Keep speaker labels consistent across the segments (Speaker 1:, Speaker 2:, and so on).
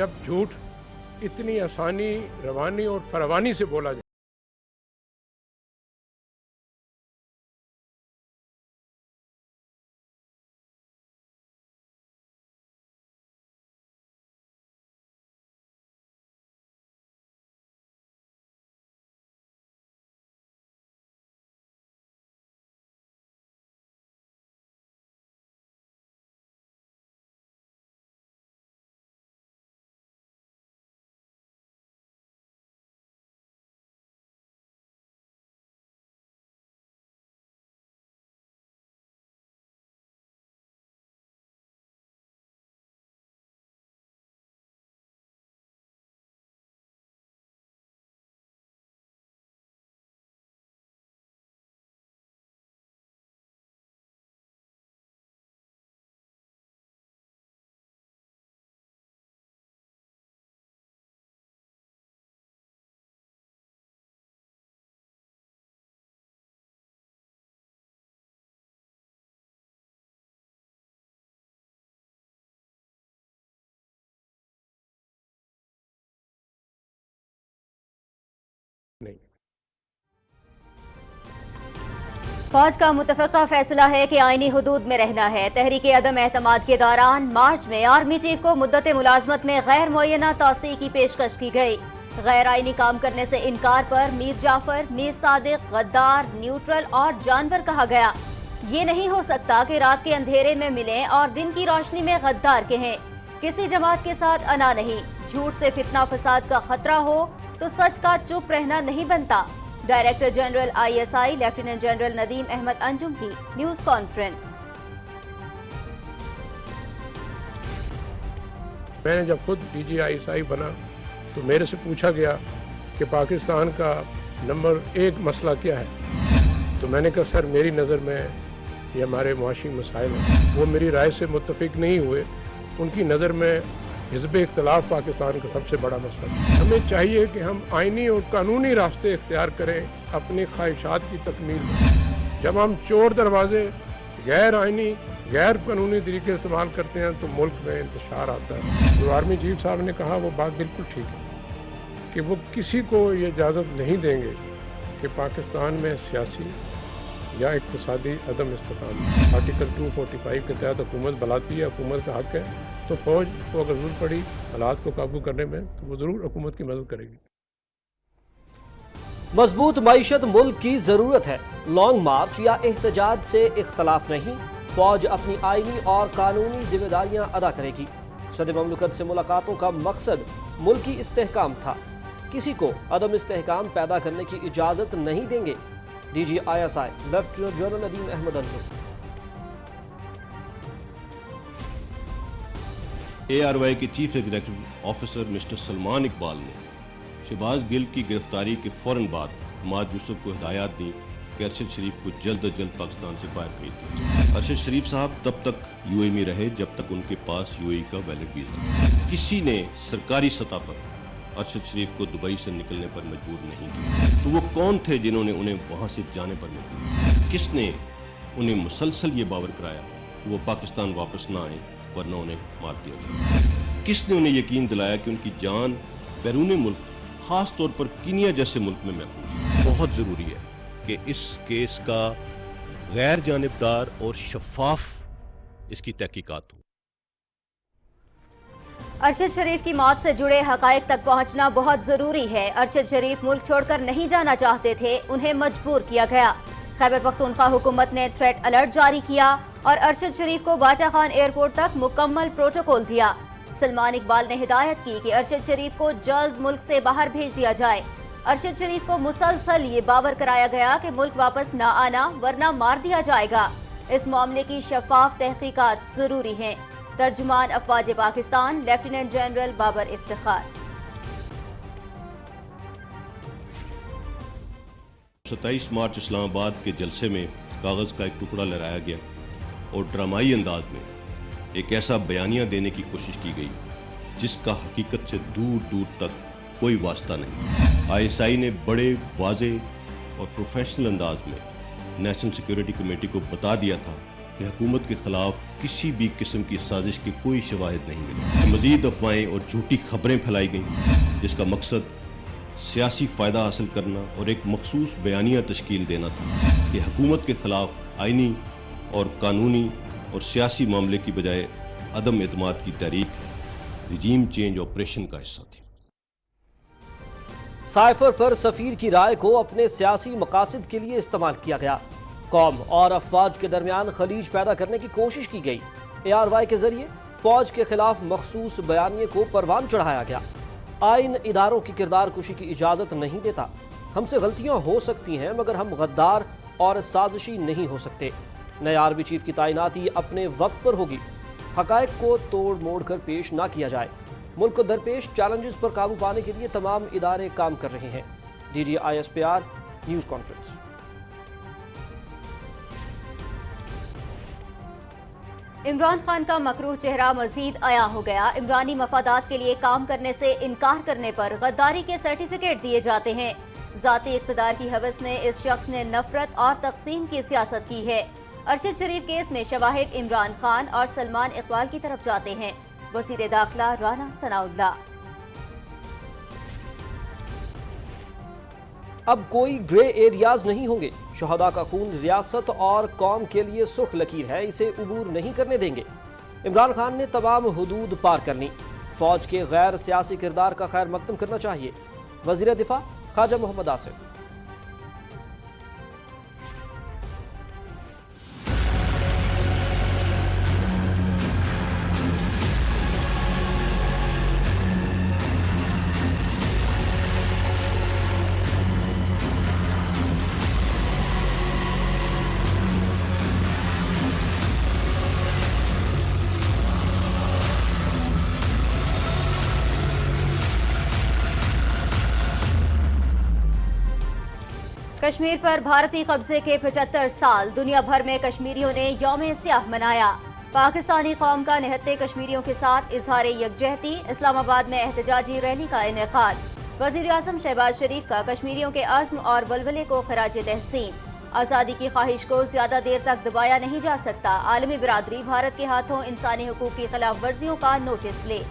Speaker 1: जब झूठ इतनी आसानी, रवानी और फरावानी से बोला जाए नहीं।
Speaker 2: फौज का मुतफ़क़ा फैसला है कि आईनी हुदूद में रहना है। तहरीक अदम एतमाद के दौरान मार्च में आर्मी चीफ को मुद्दत मुलाजमत में गैर मुअय्यना तौसीअ की पेशकश की गई। गैर आईनी काम करने से इनकार पर मीर जाफर, मीर सादिक, गद्दार, न्यूट्रल और जानवर कहा गया। ये नहीं हो सकता कि रात के अंधेरे में मिलें और दिन की रोशनी में गद्दार कहें। किसी जमात के साथ अना नहीं। झूठ से फितना फसाद का खतरा हो तो सच का चुप रहना नहीं बनता। Director general ISI lieutenant general Nadeem Ahmed Anjum की न्यूज कॉन्फ्रेंस।
Speaker 1: मैंने जब खुद DG ISI बना तो मेरे से पूछा गया कि पाकिस्तान का नंबर 1 मसला क्या है, तो मैंने कहा सर मेरी नज़र में ये हमारे मुआशी मसाइल हैं। वो मेरी राय से मुत्तफिक नहीं हुए। उनकी नज़र में हिज़्ब इख्तिलाफ पाकिस्तान का सबसे बड़ा मसला है। हमें चाहिए कि हम आइनी और कानूनी रास्ते इख्तियार करें अपनी ख्वाहिशात की तकमील में। जब हम चोर दरवाजे, गैर आइनी, गैर कानूनी तरीके इस्तेमाल करते हैं तो मुल्क में इंतशार आता है। जो आर्मी चीफ साहब ने कहा वो बात बिल्कुल ठीक है कि वो किसी को ये इजाज़त नहीं देंगे कि पाकिस्तान में सियासी या इक़्तिसादी अदम इस्तेकाम। आर्टिकल 245 के तहत हुकूमत बुलाती है, हुकूमत का हक है, तो फौज को अगर जरूरत पड़ी हालात को काबू करने में तो वो ज़रूर हुकूमत की मदद करेगी।
Speaker 3: मजबूत मईशत मुल्क की जरूरत है। लॉन्ग मार्च या एहतजाज से इख्तलाफ नहीं। फौज अपनी आईनी और कानूनी जिम्मेदारियां अदा करेगी। सदर ममलकत से मुलाकातों का मकसद मुल्की इस्तेहकाम था। किसी को अदम इस्तेहकाम पैदा करने की इजाजत नहीं देंगे। DG ISI lieutenant general Nadeem Ahmed Anjum.
Speaker 4: ARY के chief executive officer mister Salman Iqbal ने शहबाज गिल की गिरफ्तारी के फौरन बाद हमाद यूसुफ को हिदायत दी कि अरशद शरीफ को जल्द अज जल्द पाकिस्तान से बाहर भेज दिया जाए। अरशद शरीफ साहब तब तक UAE में रहे जब तक उनके पास UAE का वैलिड वीजा था। किसी ने सरकारी सतह पर अरशद शरीफ को दुबई से निकलने पर मजबूर नहीं किया। तो वो कौन थे जिन्होंने उन्हें वहाँ से जाने पर मजबूर किया? किसने उन्हें मुसलसल ये बावर कराया कि वो पाकिस्तान वापस ना आए वरना उन्हें मार दिया जाए? किसने उन्हें यकीन दिलाया कि उनकी जान बैरून मुल्क, ख़ास तौर पर कीनिया जैसे मुल्क में महफूज है? बहुत ज़रूरी है कि इस केस का गैर जानिबदार और शफाफ इसकी तहकीकात हो।
Speaker 2: अरशद शरीफ की मौत से जुड़े हकायक तक पहुंचना बहुत जरूरी है। अरशद शरीफ मुल्क छोड़कर नहीं जाना चाहते थे, उन्हें मजबूर किया गया। खैबर पख्तूनख्वा हुकूमत ने थ्रेट अलर्ट जारी किया और अरशद शरीफ को बाचा खान एयरपोर्ट तक मुकम्मल प्रोटोकॉल दिया। सलमान इकबाल ने हिदायत की कि अरशद शरीफ को जल्द मुल्क से बाहर भेज दिया जाए। अरशद शरीफ को मुसलसल ये बावर कराया गया कि मुल्क वापस ना आना वरना मार दिया जाएगा। इस मामले की शफाफ तहकीकात जरूरी है। तर्जुमान अफवाज पाकिस्तान लेफ्टिनेंट जनरल बाबर इफ्तिखार।
Speaker 4: 27 मार्च इस्लामाबाद के जलसे में कागज़ का एक टुकड़ा लहराया गया और ड्रामाई अंदाज में एक ऐसा बयानिया देने की कोशिश की गई जिसका हकीकत से दूर दूर तक कोई वास्ता नहीं। ISI ने बड़े वाज़े और प्रोफेशनल अंदाज में नेशनल सिक्योरिटी कमेटी को बता दिया था कि کہ حکومت کے خلاف کسی بھی قسم کی سازش کے کوئی شواہد نہیں ملے. مزید افواہیں اور جھوٹی خبریں پھیلائی گئیں جس کا مقصد سیاسی فائدہ حاصل کرنا اور ایک مخصوص بیانیہ تشکیل دینا تھا کہ حکومت کے خلاف آئینی اور قانونی اور سیاسی معاملے کی بجائے عدم اعتماد کی تحریک رجیم چینج آپریشن کا حصہ تھی.
Speaker 3: سائفر پر سفیر کی رائے کو اپنے سیاسی مقاصد کے لیے استعمال کیا گیا. قوم اور افواج کے درمیان خلیج پیدا کرنے کی کوشش کی گئی. ARY کے ذریعے فوج کے خلاف مخصوص بیانیے کو پروان چڑھایا گیا. آئین اداروں کی کردار کشی کی اجازت نہیں دیتا. ہم سے غلطیاں ہو سکتی ہیں مگر ہم غدار اور سازشی نہیں ہو سکتے. نئے آرمی چیف کی تعیناتی اپنے وقت پر ہوگی. حقائق کو توڑ موڑ کر پیش نہ کیا جائے. ملک کو درپیش چیلنجز پر قابو پانے کے لیے تمام ادارے کام کر رہے ہیں. DGISPR news conference.
Speaker 2: Imran Khan کا مکروہ چہرہ مزید عیاں ہو گیا. عمرانی مفادات کے لیے کام کرنے سے انکار کرنے پر غداری کے سرٹیفکیٹ دیے جاتے ہیں. ذاتی اقتدار کی ہوس میں اس شخص نے نفرت اور تقسیم کی سیاست کی ہے. ارشد شریف کیس میں شواہد عمران خان اور سلمان اقبال کی طرف جاتے ہیں. وزیر داخلہ رانا ثناءاللہ.
Speaker 3: اب کوئی گرے ایریاز نہیں ہوں گے. شہداء کا خون ریاست اور قوم کے لیے سرخ لکیر ہے, اسے عبور نہیں کرنے دیں گے. عمران خان نے تمام حدود پار کرنی. فوج کے غیر سیاسی کردار کا خیر مقدم کرنا چاہیے. وزیر دفاع خواجہ محمد آصف.
Speaker 2: کشمیر پر بھارتی قبضے کے 75 سال. دنیا بھر میں کشمیریوں نے یوم سیاہ منایا. پاکستانی قوم کا نہتے کشمیریوں کے ساتھ اظہار یکجہتی. اسلام آباد میں احتجاجی ریلی کا انعقاد. وزیر اعظم شہباز شریف کا کشمیریوں کے عزم اور ولولے کو خراج تحسین. آزادی کی خواہش کو زیادہ دیر تک دبایا نہیں جا سکتا. عالمی برادری بھارت کے ہاتھوں انسانی حقوق کی خلاف ورزیوں کا نوٹس لے.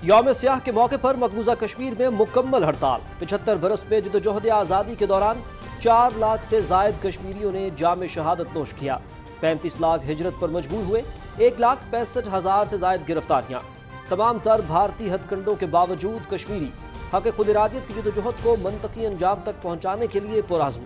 Speaker 3: یوم سیاہ کے موقع پر مقبوضہ کشمیر میں مکمل ہڑتال. 75 برس میں جدوجہد آزادی کے دوران 4 لاکھ سے زائد کشمیریوں نے جام شہادت نوش کیا. 35 لاکھ ہجرت پر مجبور ہوئے. 1,65,000 سے زائد گرفتاریاں. تمام تر بھارتی ہتھ کنڈوں کے باوجود کشمیری حق خود ارادیت کی جدوجہد کو منطقی انجام تک پہنچانے کے لیے پرعزم.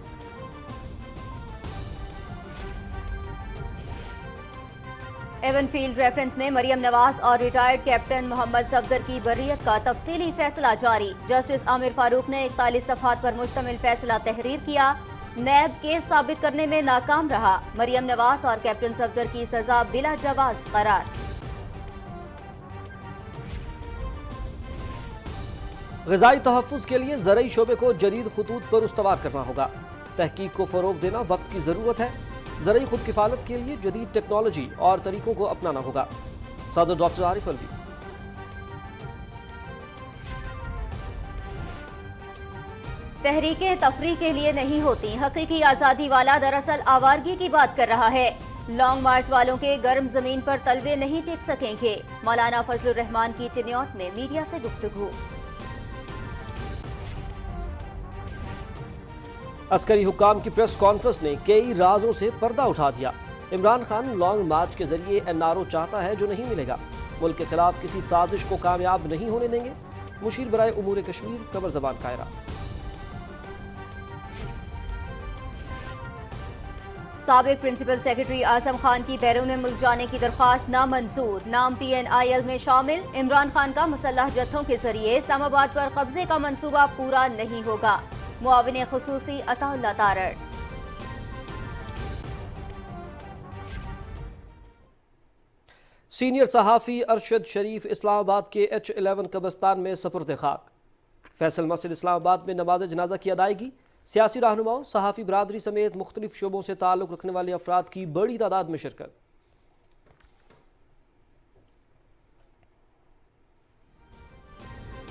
Speaker 2: ایون فیلڈ ریفرنس میں مریم نواز اور ریٹائرڈ کیپٹن محمد صفدر کی برئیت کا تفصیلی فیصلہ جاری. جسٹس عامر فاروق نے 41 صفحات پر مشتمل فیصلہ تحریر کیا. نیب کیس ثابت کرنے میں ناکام رہا. مریم نواز اور کیپٹن صفدر کی سزا بلا جواز قرار.
Speaker 3: غذائی تحفظ کے لیے زرعی شعبے کو جدید خطوط پر استوار کرنا ہوگا. تحقیق کو فروغ دینا وقت کی ضرورت ہے. زرعی خود کفالت کے لیے جدید ٹیکنالوجی اور طریقوں کو اپنانا ہوگا. صدر ڈاکٹر عارف الوی.
Speaker 2: تحریکیں تفریح کے لیے نہیں ہوتی. حقیقی آزادی والا دراصل آوارگی کی بات کر رہا ہے. لانگ مارچ والوں کے گرم زمین پر تلوے نہیں ٹک سکیں گے. مولانا فضل الرحمان کی چنیوٹ میں میڈیا سے گفتگو.
Speaker 3: عسکری حکام کی پریس کانفرنس نے کئی رازوں سے پردہ اٹھا دیا. عمران خان لانگ مارچ کے ذریعے NRO چاہتا ہے جو نہیں ملے گا. ملک کے خلاف کسی سازش کو کامیاب نہیں ہونے دیں گے. مشیر برائے امور کشمیر قمر زبان قائرہ.
Speaker 2: سابق پرنسپل سیکرٹری اعظم خان کی بیرون ملک جانے کی درخواست نامنظور. نام PNIL میں شامل. عمران خان کا مسلح جتھوں کے ذریعے اسلام آباد پر قبضے کا منصوبہ پورا نہیں ہوگا. معاون خصوصی عطا اللہ تارڑ.
Speaker 3: سینئر صحافی ارشد شریف اسلام آباد کے H11 قبرستان میں سپرد خاک. فیصل مسجد اسلام آباد میں نماز جنازہ کی ادائیگی. سیاسی رہنماؤں، صحافی برادری سمیت مختلف شعبوں سے تعلق رکھنے والے افراد کی بڑی تعداد میں شرکت.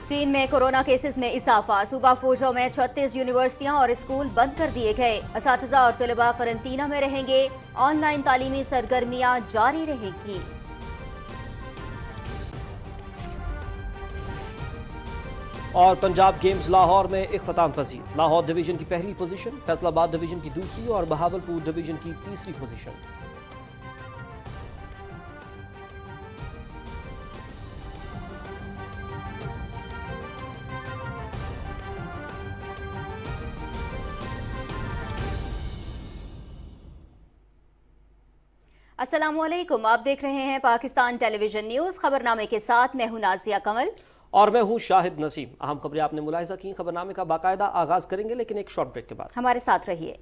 Speaker 2: چین میں کورونا کیسز میں اضافہ، صوبہ فوجوں میں 36 یونیورسٹیاں اور اسکول بند کر دیے گئے، اساتذہ اور طلباء قرنطینہ میں رہیں گے، آن لائن تعلیمی سرگرمیاں جاری رہیں گی۔
Speaker 3: اور پنجاب گیمز لاہور میں اختتام پذیر، لاہور ڈویژن کی پہلی پوزیشن، فیصل آباد ڈویژن کی دوسری اور بہاولپور ڈویژن کی تیسری پوزیشن۔
Speaker 2: السلام علیکم، آپ دیکھ رہے ہیں پاکستان ٹیلی ویژن نیوز، خبرنامے کے ساتھ میں ہوں نازیہ کمل
Speaker 3: اور میں ہوں شاہد نسیم۔ اہم خبریں آپ نے ملاحظہ کی، خبرنامے کا باقاعدہ آغاز کریں گے لیکن ایک شارٹ بریک کے بعد۔
Speaker 2: ہمارے ساتھ رہیے۔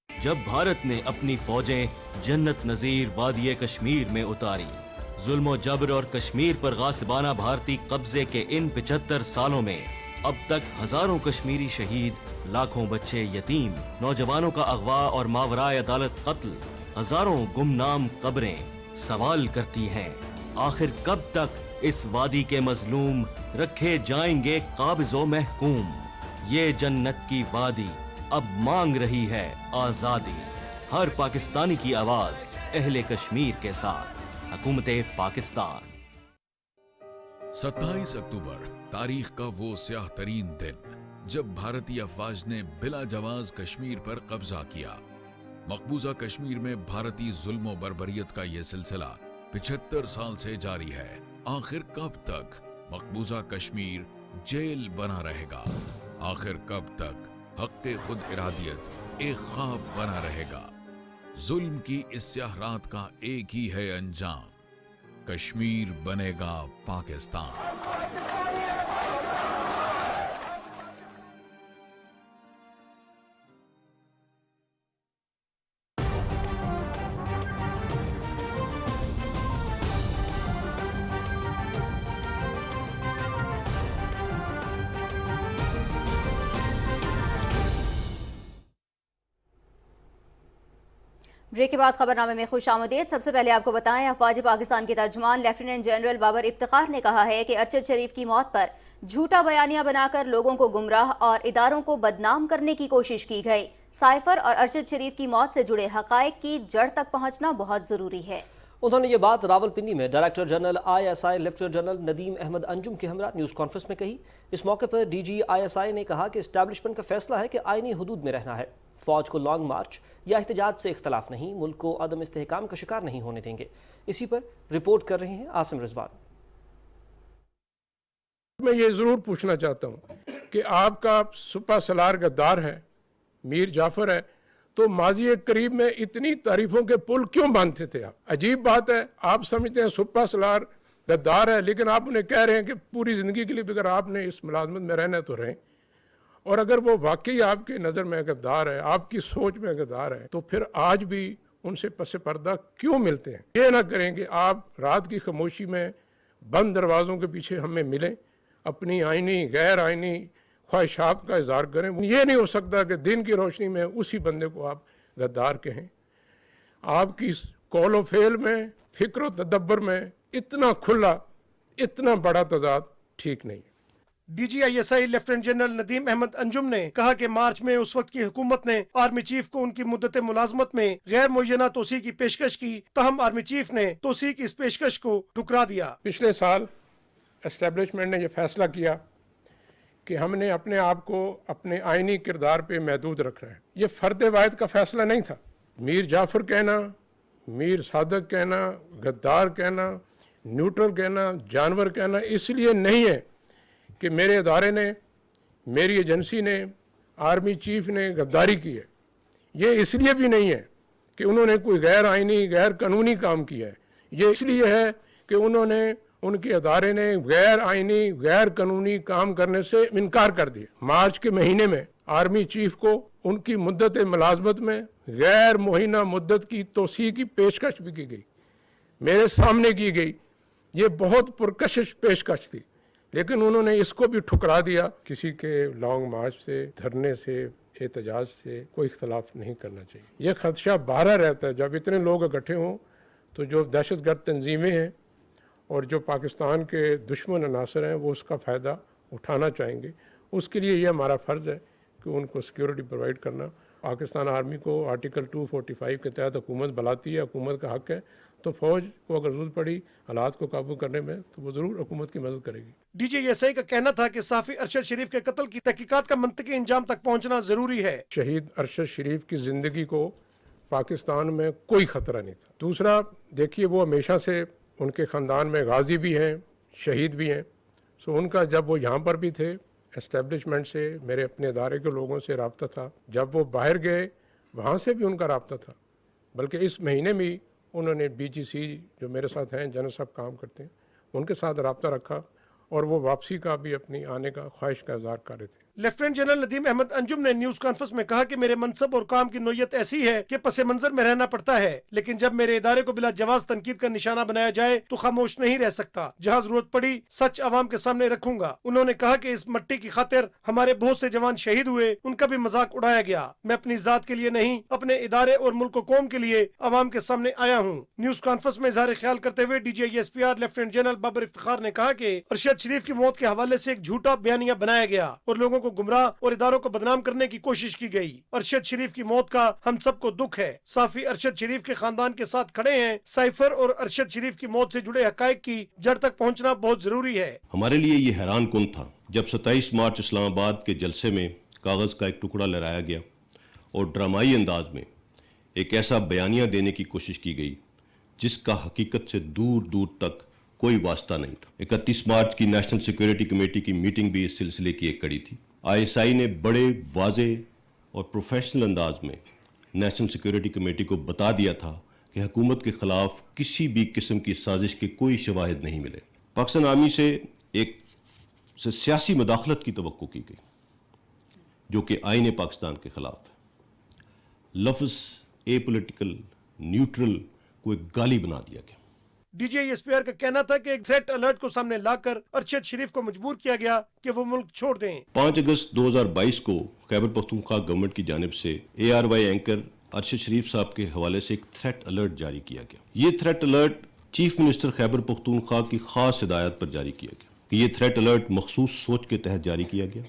Speaker 5: جب بھارت نے اپنی فوجیں جنت نظیر وادی کشمیر میں اتاری، ظلم و جبر اور کشمیر پر غاصبانہ بھارتی قبضے کے ان 75 سالوں میں اب تک ہزاروں کشمیری شہید، لاکھوں بچے یتیم، نوجوانوں کا اغوا اور ماورائے عدالت قتل، ہزاروں گمنام قبریں سوال کرتی ہیں، آخر کب تک اس وادی کے مظلوم رکھے جائیں گے قابض و محکوم؟ یہ جنت کی وادی اب مانگ رہی ہے آزادی، ہر پاکستانی کی آواز اہل کشمیر کے ساتھ، حکومت پاکستان۔
Speaker 6: 27 اکتوبر تاریخ کا وہ سیاہ ترین دن جب بھارتی افواج نے بلا جواز کشمیر پر قبضہ کیا۔ مقبوضہ کشمیر میں بھارتی ظلم و بربریت کا یہ سلسلہ 75 سال سے جاری ہے۔ آخر کب تک مقبوضہ کشمیر جیل بنا رہے گا؟ آخر کب تک حق خود ارادیت ایک خواب بنا رہے گا؟ ظلم کی اس سیاہ رات کا ایک ہی ہے انجام، کشمیر بنے گا پاکستان۔
Speaker 2: بریک کے بعد خبرنامے میں خوش آمدید۔ سب سے پہلے آپ کو بتائیں، افواج پاکستان کے ترجمان لیفٹیننٹ جنرل بابر افتخار نے کہا ہے کہ ارشد شریف کی موت پر جھوٹا بیانیہ بنا کر لوگوں کو گمراہ اور اداروں کو بدنام کرنے کی کوشش کی گئی۔ سائفر اور ارشد شریف کی موت سے جڑے حقائق کی جڑ تک پہنچنا بہت ضروری ہے۔
Speaker 3: انہوں نے یہ بات راولپنڈی میں director general ISI lieutenant general Nadeem Ahmed Anjum کے ہمراہ نیوز کانفرنس میں کہی۔ اس موقع پر DG ISI نے کہا کہ اسٹیبلشمنٹ کا فیصلہ ہے کہ آئینی حدود میں رہنا ہے، فوج کو لانگ مارچ یا احتجاج سے اختلاف نہیں، ملک کو عدم استحکام کا شکار نہیں ہونے دیں گے۔ اسی پر رپورٹ کر رہے ہیں عاصم رضوان۔
Speaker 1: میں یہ ضرور پوچھنا چاہتا ہوں کہ آپ کا سپہ سالار غدار ہے، میر جعفر ہے، تو ماضی قریب میں اتنی تعریفوں کے پل کیوں باندھتے تھے آپ؟ عجیب بات ہے، آپ سمجھتے ہیں سپہ سالار غدار ہے، لیکن آپ انہیں کہہ رہے ہیں کہ پوری زندگی کے لیے اگر آپ نے اس ملازمت میں رہنا ہے تو رہیں، اور اگر وہ واقعی آپ کی نظر میں غدار ہے، آپ کی سوچ میں غدار ہے، تو پھر آج بھی ان سے پس پردہ کیوں ملتے ہیں؟ یہ نہ کریں کہ آپ رات کی خاموشی میں بند دروازوں کے پیچھے ہمیں ملیں، اپنی آئینی غیر آئینی خواہشات کا اظہار کریں۔ یہ نہیں ہو سکتا کہ دن کی روشنی میں اسی بندے کو آپ غدار کہیں۔ آپ کی قول و فعل میں، فکر و تدبر میں اتنا کھلا، اتنا بڑا تضاد ٹھیک نہیں۔
Speaker 7: DG ISI lieutenant general Nadeem Ahmed Anjum نے کہا کہ مارچ میں اس وقت کی حکومت نے آرمی چیف کو ان کی مدت ملازمت میں غیر معینہ توسیع کی پیشکش کی، تاہم آرمی چیف نے توسیع کی اس پیشکش کو ٹھکرا دیا۔
Speaker 1: پچھلے سال اسٹیبلشمنٹ نے یہ فیصلہ کیا کہ ہم نے اپنے آپ کو اپنے آئینی کردار پہ محدود رکھنا ہے۔ یہ فرد واحد کا فیصلہ نہیں تھا۔ میر جعفر کہنا، میر صادق کہنا، غدار کہنا، نیوٹرل کہنا، جانور کہنا اس لیے نہیں ہے کہ میرے ادارے نے، میری ایجنسی نے، آرمی چیف نے غداری کی ہے۔ یہ اس لیے بھی نہیں ہے کہ انہوں نے کوئی غیر آئینی، غیر قانونی کام کیا ہے۔ یہ اس لیے ہے کہ انہوں نے، ان کے ادارے نے غیر آئینی، غیر قانونی کام کرنے سے انکار کر دیا۔ مارچ کے مہینے میں آرمی چیف کو ان کی مدت ملازمت میں غیر معینہ مدت کی توسیع کی پیشکش بھی کی گئی، میرے سامنے کی گئی۔ یہ بہت پرکشش پیشکش تھی، लेकिन उन्होंने इसको भी ठुकरा दिया। किसी के लॉन्ग मार्च से, धरने से, एहतजाज से कोई इख्तलाफ नहीं करना चाहिए। यह खदशा बारह रहता है जब इतने लोग इकट्ठे हों, तो जो दहशतगर्द तंजीमें हैं और जो पाकिस्तान के दुश्मन अनासर हैं वो उसका फ़ायदा उठाना चाहेंगे। उसके लिए ये हमारा फ़र्ज़ है कि उनको सिक्योरिटी प्रोवाइड करना। पाकिस्तान आर्मी को आर्टिकल 245 के तहत हुकूमत बुलाती है, हुकूमत का हक़ है, तो फ़ौज को अगर ज़रूरत पड़ी हालात को काबू करने में तो वो ज़रूर हुकूमत की मदद करेगी।
Speaker 7: DJSI का कहना था कि साफ़ी अरशद शरीफ के कत्ल की तहकीकात का मंतकी इंजाम तक पहुँचना ज़रूरी है।
Speaker 1: शहीद अरशद शरीफ की ज़िंदगी को पाकिस्तान में कोई ख़तरा नहीं था। दूसरा, देखिए वो हमेशा से उनके ख़ानदान में गाजी भी हैं, शहीद भी हैं। सो उनका जब वो यहाँ पर भी थे, एस्टेब्लिशमेंट से, मेरे अपने इदारे के लोगों से रब्ता था। जब वो बाहर गए वहाँ से भी उनका रब्ता था। बल्कि इस महीने में उन्होंने BGC जो मेरे साथ हैं, जनरल साहब काम करते हैं, उनके साथ रब्ता रखा और वो वापसी का भी अपनी आने का ख्वाहिश का इज़हार कर रहे थे।
Speaker 7: लेफ्टिनेंट जनरल नदीम अहमद अंजुम ने न्यूज कॉन्फ्रेंस में कहा कि मेरे मनसब और काम की नोयत ऐसी है कि पसे मंजर में रहना पड़ता है, लेकिन जब मेरे इदारे को बिला जवाज तनकीद का निशाना बनाया जाए तो खामोश नहीं रह सकता। जहाँ जरूरत पड़ी सच आवाम के सामने रखूंगा। उन्होंने कहा कि इस मट्टी की खातिर हमारे बहुत से जवान शहीद हुए, उनका भी मजाक उड़ाया गया। मैं अपनी जात के लिए नहीं, अपने इदारे और मुल्क कौम के लिए आवाम के सामने आया हूँ। न्यूज कॉन्फ्रेंस में इजहार ख्याल करते हुए DGISPR lieutenant general Babar Iftikhar ने कहा कि अरशद शरीफ की मौत के हवाले से एक झूठा बयानिया बनाया गया और लोगों को गुमराह और इदारों को बदनाम करने की कोशिश की गई। अरशद शरीफ की मौत का हम सबको दुख है। साफी अरशद शरीफ के खानदान के साथ खड़े हैं। साइफर और अरशद शरीफ की मौत से जुड़े हकायक की जड़ तक पहुंचना बहुत जरूरी है।
Speaker 4: हमारे लिए ये हैरान कुन था जब 27 मार्च इस्लामाबाद के जलसे में कागज़ का एक टुकड़ा लहराया गया और ड्रामाई अंदाज में एक ऐसा बयानिया देने की कोशिश की गई जिसका हकीकत से दूर दूर तक कोई वास्ता नहीं था। 31 मार्च की नेशनल सिक्योरिटी कमेटी की मीटिंग भी इस सिलसिले की एक कड़ी थी। ISI ने बड़े वाजे और प्रोफेशनल अंदाज में नेशनल सिक्योरिटी कमेटी को बता दिया था कि हुकूमत के खिलाफ किसी भी किस्म की साजिश के कोई शवाहिद नहीं मिले। पाकिस्तान आर्मी से एक सियासी मदाखलत की तवक्को की गई जो कि आईन पाकिस्तान के खिलाफ है। लफ्ज़ एपॉलिटिकल न्यूट्रल को एक गाली बना दिया गया।
Speaker 7: DGISPR का कहना था कि एक थ्रेट अलर्ट को सामने लाकर अरशद शरीफ को मजबूर किया गया कि वो मुल्क छोड़ दें।
Speaker 4: 5 अगस्त 2022 को खैबर पख्तूनख्वा गवर्नमेंट की जानिब से ARY एंकर अरशद शरीफ साहब के हवाले से एक थ्रेट अलर्ट जारी किया गया। ये threat alert chief minister Khyber Pakhtunkhwa की खास हिदायत पर जारी किया गया कि ये थ्रेट अलर्ट मखसूस सोच के तहत जारी किया गया,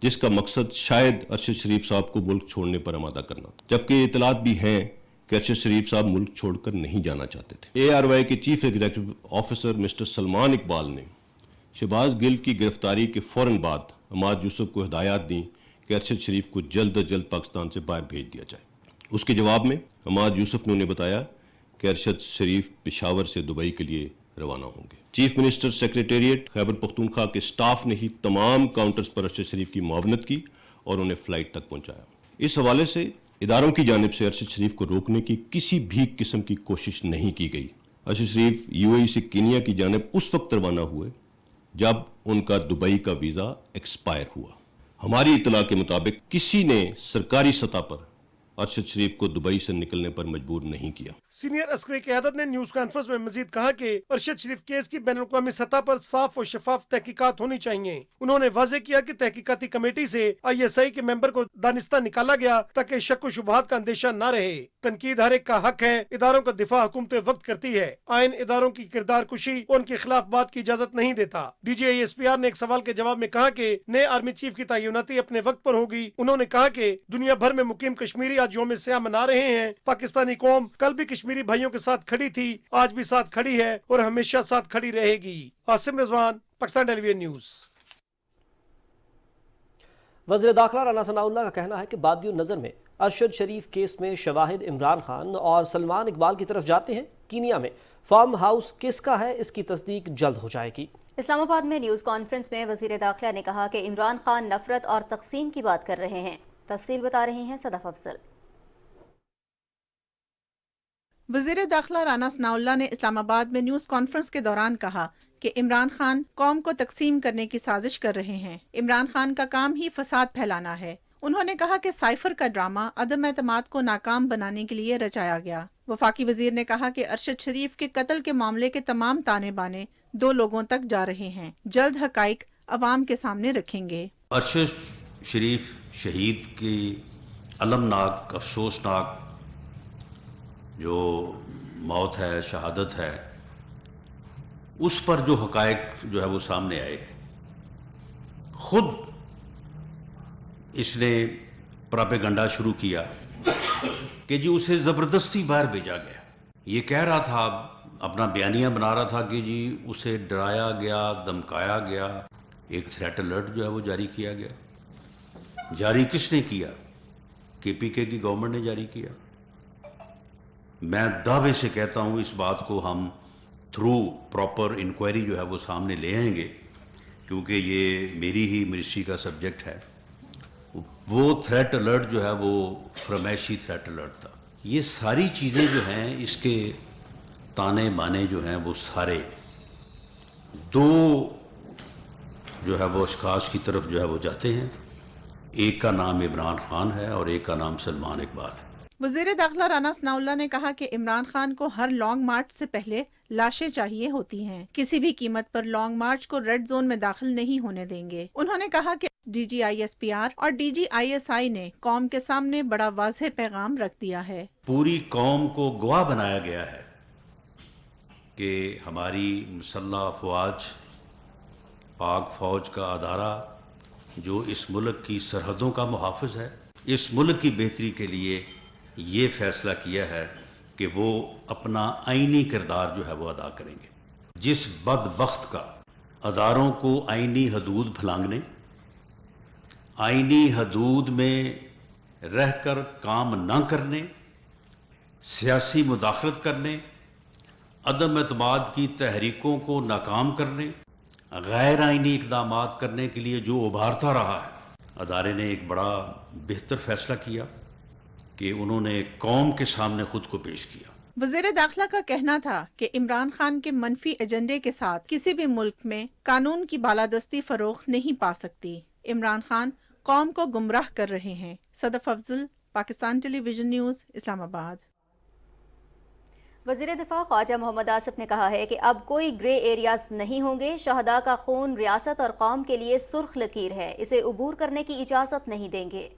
Speaker 4: जिसका मकसद शायद अरशद शरीफ साहब को मुल्क छोड़ने पर आमादा करना था, जबकि ये इतलात भी हैं कि अरशद शरीफ साहब मुल्क छोड़कर नहीं जाना चाहते थे। ARY के chief executive officer mister Salman Iqbal ने शहबाज गिल की गिरफ्तारी के फौरन बाद अहमद यूसुफ को हिदायत दी कि अरशद शरीफ को जल्द अज जल्द पाकिस्तान से बाहर भेज दिया जाए। उसके जवाब में अहमद यूसुफ ने उन्हें बताया कि अरशद शरीफ पेशावर से दुबई के लिए रवाना होंगे। Chief minister secretariat Khyber Pakhtunkhwa के स्टाफ ने ही तमाम काउंटर्स पर अरशद शरीफ की मुआवनत की और उन्हें फ्लाइट तक पहुंचाया। इस हवाले से इदारों की जानिब से अरशद शरीफ को रोकने की किसी भी किस्म की कोशिश नहीं की गई। अरशद शरीफ UAE से कीनिया की जानिब उस वक्त रवाना हुए जब उनका दुबई का वीज़ा एक्सपायर हुआ। हमारी इतला के मुताबिक किसी ने सरकारी सतह पर अरशद शरीफ को दुबई से निकलने पर मजबूर नहीं किया।
Speaker 7: सीनियर अस्करी क़यादत ने न्यूज कॉन्फ्रेंस में मजीद कहा कि अरशद शरीफ केस की बैनुल-अक़वामी सतह पर साफ और शफाफ तहकीकात होनी चाहिए। उन्होंने वाज़े किया कि तहकीकाती कमेटी से ISI के मेंबर को दानिस्ता निकाला गया ताकि शक व शुबहात का अंदेशा न रहे। तनकीद हर एक का हक है। इदारों का दिफा हुकूमत वक्त करती है। आइन इदारों की किरदार कुशी और उनके खिलाफ बात की इजाजत नहीं देता। DGISPR ने एक सवाल के जवाब में कहा कि नए आर्मी चीफ की तैनाती अपने वक्त पर होगी। उन्होंने कहा कि दुनिया भर में मुकीम कश्मीरी आज यौम सियाह मना रहे हैं। पाकिस्तानी कौम कल भी कश्मीरी भाइयों के साथ खड़ी थी, आज भी साथ खड़ी है और हमेशा साथ खड़ी रहेगी। Asim Rizwan, Pakistan television news.
Speaker 3: वज़ीर दाखिला राना सनाउल्लाह का कहना है कि बादियो नज़र में अरशद शरीफ केस में शवाहिद इमरान खान और सलमान इकबाल की तरफ जाते हैं। कीनिया में फार्म हाउस किसका है, इसकी तस्दीक जल्द हो जाएगी।
Speaker 2: इस्लामाबाद में न्यूज़ कॉन्फ्रेंस में वज़ीर दाखिला ने कहा कि इमरान खान नफरत और तकसीम की बात कर रहे हैं। तफसील बता रही हैं सदफ अफजल।
Speaker 8: वज़ीर दाखिला राना सनाउल्लाह ने इस्लामाबाद में न्यूज़ कॉन्फ्रेंस के दौरान कहा कि इमरान खान कौम को तकसीम करने की साजिश कर रहे हैं। इमरान खान का काम ही फसाद फैलाना है। उन्होंने कहा कि साइफर का ड्रामा अदम एतमाद को नाकाम बनाने के लिए रचाया गया। वफाकी वजीर ने कहा कि अरशद शरीफ के कत्ल के मामले के तमाम ताने बाने 2 लोगों तक जा रहे हैं। जल्द हकाइक अवाम के सामने रखेंगे।
Speaker 9: अरशद शरीफ शहीद की अलमनाक अफसोसनाक जो मौत है, शहादत है, उस पर जो हकायक जो है वो सामने आए, खुद इसने प्रोपेगेंडा शुरू किया कि जी उसे ज़बरदस्ती बाहर भेजा गया। ये कह रहा था, अपना बयानिया बना रहा था कि जी उसे डराया गया, धमकाया गया, एक थ्रेट अलर्ट जो है वो जारी किया गया। जारी किसने किया? केपीके की गवर्नमेंट ने जारी किया। मैं दावे से कहता हूँ इस बात को हम थ्रू प्रॉपर इंक्वायरी जो है वो सामने ले आएंगे, क्योंकि ये मेरी ही मिनिस्ट्री का सब्जेक्ट है। वो थ्रेट अलर्ट जो है वो फरमाइशी थ्रेट अलर्ट था। ये सारी चीज़ें जो हैं, इसके ताने बाने जो हैं वो सारे 2 जो है वो अशखास की तरफ जो है वो जाते हैं। एक का नाम इमरान खान है और एक का नाम सलमान इकबाल है।
Speaker 8: वज़ीर दाखिला राना सनाउल्लाह ने कहा कि इमरान खान को हर लॉन्ग मार्च से पहले लाशें चाहिए होती हैं। किसी भी कीमत पर लॉन्ग मार्च को रेड जोन में दाखिल नहीं होने देंगे। उन्होंने कहा कि DGISPR और DGISI ने कौम के सामने बड़ा वाज़ेह पैगाम रख दिया है।
Speaker 9: पूरी कौम को गवाह बनाया गया है कि हमारी मुसल्लह अफवाज, पाक फौज का अदारा जो इस मुल्क की सरहदों का मुहाफ़िज़ है, इस मुल्क की बेहतरी के लिए ये फैसला किया है कि वो अपना आईनी किरदार जो है वो अदा करेंगे। जिस बदबख्त का अदारों को आईनी हदूद फलांगने, आईनी हदूद में रहकर काम न करने, सियासी मुदाखलत करने, अदम एतमाद की तहरीकों को नाकाम करने, गैर आईनी इक़दामात करने के लिए जो उभारता रहा है, अदारे ने एक बड़ा बेहतर फैसला किया कि उन्होंने कौम के सामने खुद को पेश किया।
Speaker 8: वज़ीर दाखिला का कहना था कि इमरान खान के मनफी एजेंडे के साथ किसी भी मुल्क में कानून की बालादस्ती फरोख नहीं पा सकती। इमरान खान कौम को गुमराह कर रहे हैं। Sadaf Afzal, Pakistan television news, Islamabad.
Speaker 2: वज़ीर दिफा ख्वाजा मोहम्मद आसिफ ने कहा है कि अब कोई ग्रे एरियाज नहीं होंगे। शहदा का खून रियासत और कौम के लिए सुर्ख लकीर है, इसे उबूर करने की इजाज़त नहीं देंगे।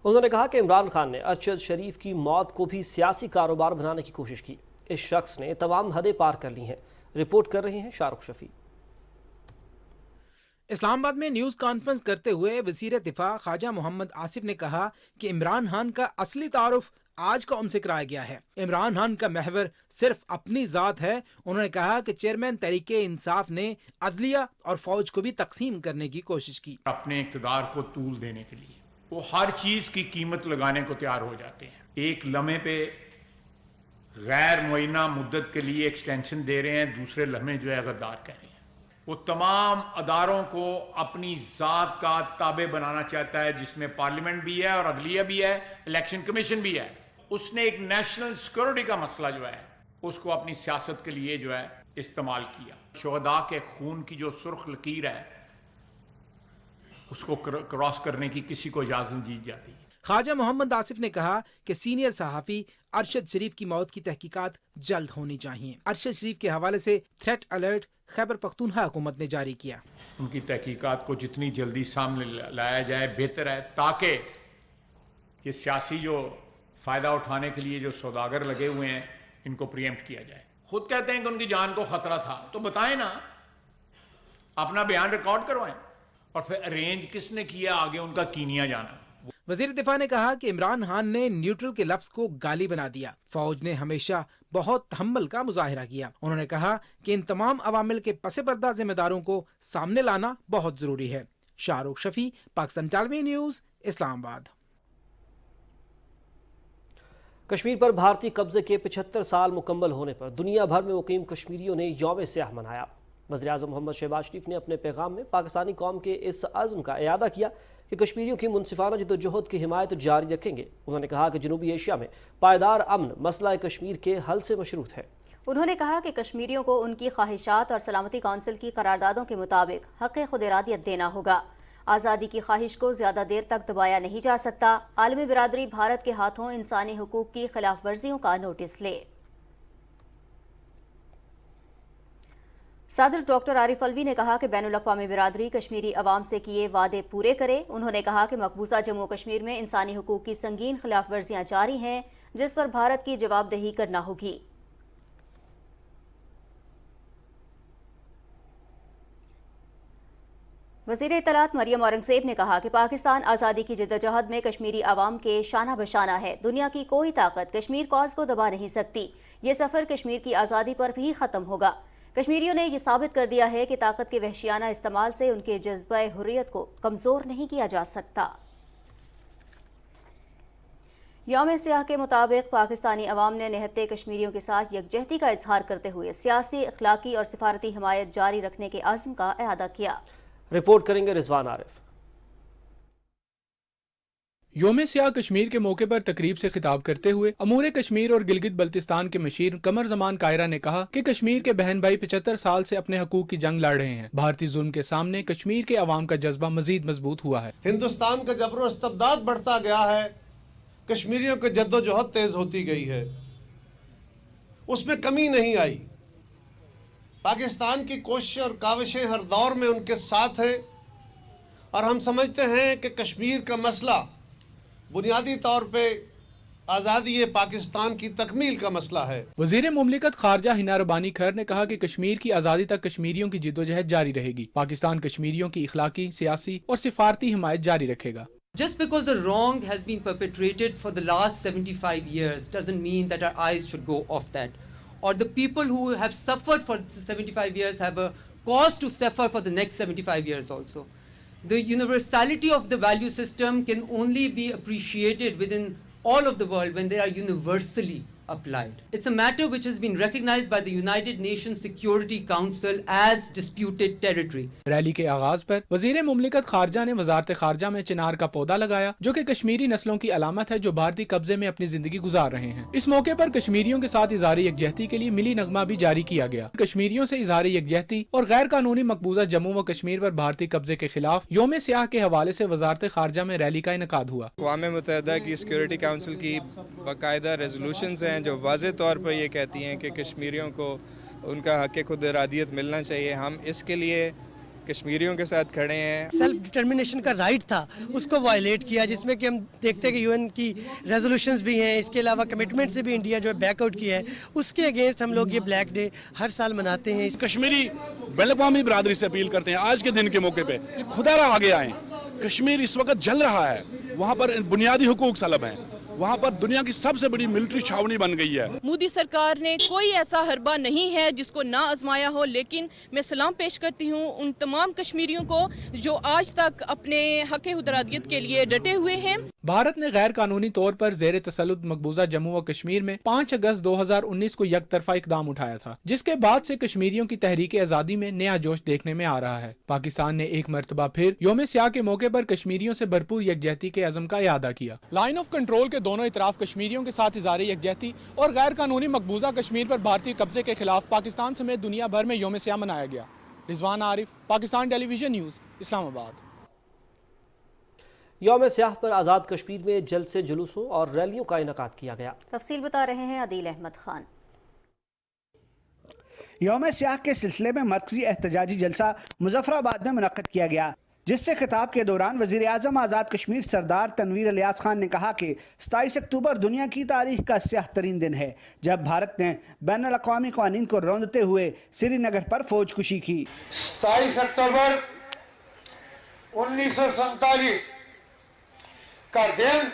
Speaker 3: उन्होंने कहा कि इमरान खान ने अरशद शरीफ की मौत को भी सियासी कारोबार बनाने की कोशिश की। इस शख्स ने तमाम हदें पार कर ली हैं। रिपोर्ट कर रहे हैं शाहरुख शफी।
Speaker 10: इस्लामाबाद में न्यूज़ कॉन्फ्रेंस करते हुए वज़ीर दिफा ख्वाजा मोहम्मद आसिफ ने कहा कि इमरान खान का असली तारुफ आज कौम से कराया गया है। इमरान खान का महवर सिर्फ अपनी ज़ात है। उन्होंने कहा कि चेयरमैन तहरीके इंसाफ ने अदलिया और फौज को भी तकसीम करने की कोशिश की।
Speaker 11: अपने इक़्तिदार को तूल देने के लिए वो हर चीज़ की कीमत लगाने को तैयार हो जाते हैं। एक लम्हे पे गैर मुअय्यना मुद्दत के लिए एक्सटेंशन दे रहे हैं, दूसरे लम्हे जो है गद्दार कह रहे हैं। वो तमाम अदारों को अपनी ज़ात का ताबे बनाना चाहता है, जिसमें पार्लियामेंट भी है और अदलिया भी है, इलेक्शन कमीशन भी है। उसने एक नेशनल सिक्योरिटी का मसला जो है उसको अपनी सियासत के लिए जो है इस्तेमाल किया। शुहदा के खून की जो सुर्ख लकीर है उसको क्रॉस करने की किसी को इजाजत नहीं दी जाती।
Speaker 10: ख्वाजा मोहम्मद आसिफ ने कहा कि सीनियर सहाफ़ी अरशद शरीफ की मौत की तहकीकात जल्द होनी चाहिए। अरशद शरीफ के हवाले से थ्रेट अलर्ट खैबर पख्तूनख्वा हुकूमत ने जारी किया।
Speaker 11: उनकी तहकीकात को जितनी जल्दी सामने लाया जाए बेहतर है, ताकि ये सियासी जो फ़ायदा उठाने के लिए जो सौदागर लगे हुए हैं इनको प्रीएम्प्ट किया जाए। खुद कहते हैं कि उनकी जान को खतरा था, तो बताएं ना, अपना बयान रिकॉर्ड करवाएं और फिर अरेंज किसने किया, आगे उनका कीनिया जाना।
Speaker 10: वज़ीर दिफा ने कहा कि इमरान खान ने न्यूट्रल के लफ्ज़ को गाली बना दिया। फौज ने हमेशा बहुत तहम्मुल का मुजाहिरा किया। उन्होंने कहा कि इन तमाम अवामिल के पसे पर्दा जिम्मेदारों को सामने लाना बहुत जरूरी है। Shahrukh Shafi, Pakistan television news, Islamabad.
Speaker 3: कश्मीर पर भारतीय कब्जे के 75 साल मुकम्मल होने पर दुनिया भर में मुकीम कश्मीरियों ने यौम स्याह मनाया। वज़ीर-ए-आज़म मोहम्मद शहबाज शरीफ ने अपने पैगाम में पाकिस्तानी कौम के इस अज़्म का इयादा किया कि कश्मीरियों की मुनसिफाना जद्दोजहद की हिमायत जारी रखेंगे। उन्होंने कहा कि जनूबी एशिया में पायदार अमन मसला कश्मीर के हल से मशरूत है।
Speaker 2: उन्होंने कहा कि कश्मीरियों को उनकी ख्वाहिशात और सलामती कौंसिल की करारदादों के मुताबिक हक़ खुद इरादियत देना होगा। आज़ादी की ख्वाहिश को ज़्यादा देर तक दबाया नहीं जा सकता। आलमी बिरादरी भारत के हाथों इंसानी हुकूक की खिलाफ वर्जियों का नोटिस ले। صدر ڈاکٹر عارف الوی نے کہا کہ بین الاقوامی برادری کشمیری عوام سے کیے وعدے پورے کرے۔ انہوں نے کہا کہ مقبوضہ جموں کشمیر میں انسانی حقوق کی سنگین خلاف ورزیاں جاری ہیں جس پر بھارت کی جواب دہی کرنا ہوگی۔ وزیر اطلاعات مریم اورنگزیب نے کہا کہ پاکستان آزادی کی جدوجہد میں کشمیری عوام کے شانہ بشانہ ہے۔ دنیا کی کوئی طاقت کشمیر کاز کو دبا نہیں سکتی۔ یہ سفر کشمیر کی آزادی پر بھی ختم ہوگا۔ کشمیریوں نے یہ ثابت کر دیا ہے کہ طاقت کے وحشیانہ استعمال سے ان کے جذبہ حریت کو کمزور نہیں کیا جا سکتا۔ یوم سیاہ کے مطابق پاکستانی عوام نے نہتے کشمیریوں کے ساتھ یکجہتی کا اظہار کرتے ہوئے سیاسی، اخلاقی اور سفارتی حمایت جاری رکھنے کے عزم کا اعادہ کیا۔
Speaker 3: رپورٹ کریں گے رضوان عارف۔
Speaker 12: یوم سیاہ کشمیر کے موقع پر تقریب سے خطاب کرتے ہوئے امور کشمیر اور گلگت بلتستان کے مشیر قمر زمان کائرہ نے کہا کہ کشمیر کے بہن بھائی 75 سال سے اپنے حقوق کی جنگ لڑ رہے ہیں۔ بھارتی ظلم کے سامنے کشمیر کے عوام کا جذبہ مزید مضبوط ہوا ہے۔
Speaker 13: ہندوستان کا جبر و استبداد بڑھتا گیا ہے، کشمیریوں کی جد و جہد تیز ہوتی گئی ہے، اس میں کمی نہیں آئی۔ پاکستان کی کوششیں اور کاوشیں ہر دور میں ان کے ساتھ ہیں، اور ہم سمجھتے ہیں کہ کشمیر کا مسئلہ بنیادی طور پہ آزادی پاکستان کی تکمیل کا مسئلہ ہے۔
Speaker 12: وزیر مملکت خارجہ ہنا ربانی خیر نے کہا کہ کشمیر کی آزادی تک کشمیریوں کی جدوجہد جاری رہے گی۔ پاکستان کشمیریوں کی اخلاقی، سیاسی اور سفارتی حمایت جاری رکھے گا۔
Speaker 14: Just because a wrong has been perpetrated for the last 75 years doesn't mean that our eyes should go off that. Or the people who have suffered for 75 years have a cause to suffer for the next 75 years also. The universality of the value system can only be appreciated within all of the world when they are universally applied. It's a matter which has been recognized by the United Nations Security Council as disputed territory.
Speaker 12: Rally کے آغاز پر وزیر مملکت خارجہ نے وزارت خارجہ میں چنار کا پودا لگایا جو کہ کشمیری نسلوں کی علامت ہے جو بھارتی قبضے میں اپنی زندگی گزار رہے ہیں۔ اس موقع پر کشمیریوں کے ساتھ اظہار یکجہتی کے لیے ملی نغمہ بھی جاری کیا گیا۔ کشمیریوں سے اظہار یکجہتی اور غیر قانونی مقبوضہ جموں و کشمیر پر بھارتی قبضے کے خلاف یوم سیاہ کے حوالے سے وزارت خارجہ میں ریلی کا انعقاد ہوا۔
Speaker 15: اقوام متحدہ کی سیکورٹی کونسل کی باقاعدہ ریزولوشنز ہیں جو واضح طور پر یہ کہتی ہیں کہ کشمیریوں کو ان کا حق خود ارادیت ملنا چاہیے۔ ہم اس کے لیے کشمیریوں کے ساتھ کھڑے ہیں۔
Speaker 16: سیلف ڈٹرمنیشن کا رائٹ تھا اس کو وائلیٹ کیا، جس میں کہ ہم دیکھتے ہیں کہ UN کی ریزولوشنز بھی ہیں، اس کے علاوہ کمٹمنٹ سے بھی انڈیا جو ہے بیک آؤٹ کیا ہے، اس کے اگینسٹ ہم لوگ یہ بلیک ڈے ہر سال مناتے ہیں۔
Speaker 17: کشمیری بین الاقوامی برادری سے اپیل کرتے ہیں آج کے دن کے موقع پہ کہ خدا را آگے آئیں۔ کشمیر اس وقت جل رہا ہے، وہاں پر بنیادی حقوق سلب ہیں، وہاں پر دنیا کی سب سے بڑی ملٹری چھاونی بن گئی ہے۔
Speaker 18: مودی سرکار نے کوئی ایسا حربہ نہیں ہے جس کو نہ آزمایا ہو، لیکن میں سلام پیش کرتی ہوں ان تمام کشمیریوں کو جو آج تک اپنے حق خودارادیت کے لیے ڈٹے ہوئے ہیں۔
Speaker 12: بھارت نے غیر قانونی طور پر زیر تسلط مقبوضہ جموں و کشمیر میں 5 اگست 2019 کو یک طرفہ اقدام اٹھایا تھا، جس کے بعد سے کشمیریوں کی تحریک آزادی میں نیا جوش دیکھنے میں آ رہا ہے۔ پاکستان نے ایک مرتبہ پھر یوم سیاہ کے موقع پر کشمیریوں سے بھرپور یکجہتی کے عزم کا اعادہ کیا۔ لائن آف کنٹرول کے دونوں اطراف کشمیریوں کے ساتھ اظہار یکجہتی اور غیر قانونی مقبوضہ کشمیر پر بھارتی قبضے کے خلاف پاکستان سمیت دنیا بھر میں یوم سیاہ منایا گیا۔ رضوان عارف، پاکستان ٹیلی ویژن نیوز، اسلام آباد۔
Speaker 3: یوم سیاہ پر آزاد کشمیر میں جلد سے جلوسوں اور ریلیوں کا انعقاد کیا گیا۔
Speaker 2: تفصیل بتا رہے ہیں عدیل احمد خان۔
Speaker 19: یوم سیاہ کے سلسلے میں مرکزی احتجاجی جلسہ مظفر آباد میں منعقد کیا گیا، جس سے خطاب کے دوران وزیر اعظم آزاد کشمیر سردار تنویر الیاس خان نے کہا کہ 27 اکتوبر دنیا کی تاریخ کا سیاہ ترین دن ہے جب بھارت نے بین الاقوامی قوانین کو روندتے ہوئے سری نگر پر فوج کشی کی۔
Speaker 20: 27 اکتوبر 1947 کا دن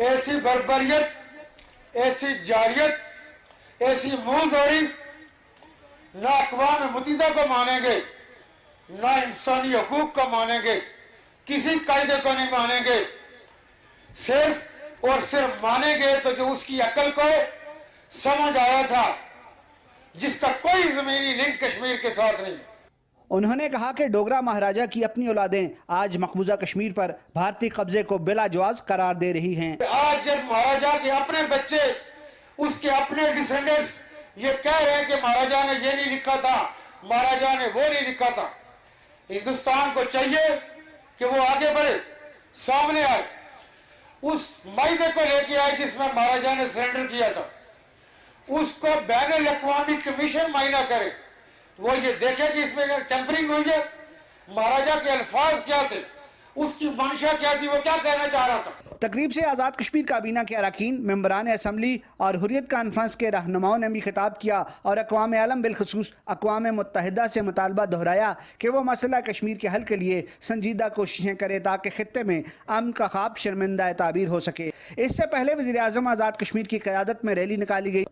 Speaker 20: ایسی بربریت، ایسی جاریت، ایسی منہ زوری نہ اقوام متحدہ کو مانیں گے، نہ انسانی حقوق کو مانیں گے، کسی قاعدے کو نہیں مانیں گے، صرف اور صرف مانیں گے تو جو اس کی عقل کو سمجھ آیا تھا، جس کا کوئی زمینی لنک کشمیر کے ساتھ نہیں۔
Speaker 19: انہوں نے کہا کہ ڈوگرا مہاراجہ کی اپنی اولادیں آج مقبوضہ کشمیر پر بھارتی قبضے کو بلا جواز قرار دے رہی ہیں۔
Speaker 20: آج جب مہاراجہ کے اپنے بچے، اس کے اپنے ڈیسینڈنٹس یہ کہہ رہے ہیں کہ مہاراجہ نے یہ نہیں لکھا تھا، مہاراجہ نے وہ نہیں لکھا تھا، ہندوستان کو چاہیے کہ وہ آگے بڑھے، سامنے آئے، اس معاہدے کو لے کے آئے جس میں مہاراجہ نے سرنڈر کیا تھا، اس کو بین الاقوامی کمیشن معائنہ کرے، वो ये देखे कि इसमें अगर टेम्परिंग हुई है, महाराजा के अल्फाज क्या थे, उसकी मंशा क्या थी, वो क्या कहना चाह रहा था।
Speaker 19: तकरीब से आज़ाद कश्मीर काबीना के अरकान, मेंबरान असम्बली और हुर्रियत कॉन्फ्रेंस के रहनुमाओं ने भी खिताब किया और अक़वाम आलम बिलखसूस अक़वाम मुत्तहिदा से मुतालबा दोहराया कि वो मसला कश्मीर के हल के लिए संजीदा कोशिशें करे ताकि खित्ते में अमन का ख्वाब शर्मिंदा ताबीर हो सके। इससे पहले वज़ीर आज़म आज़ाद कश्मीर की क़यादत में रैली निकाली गई।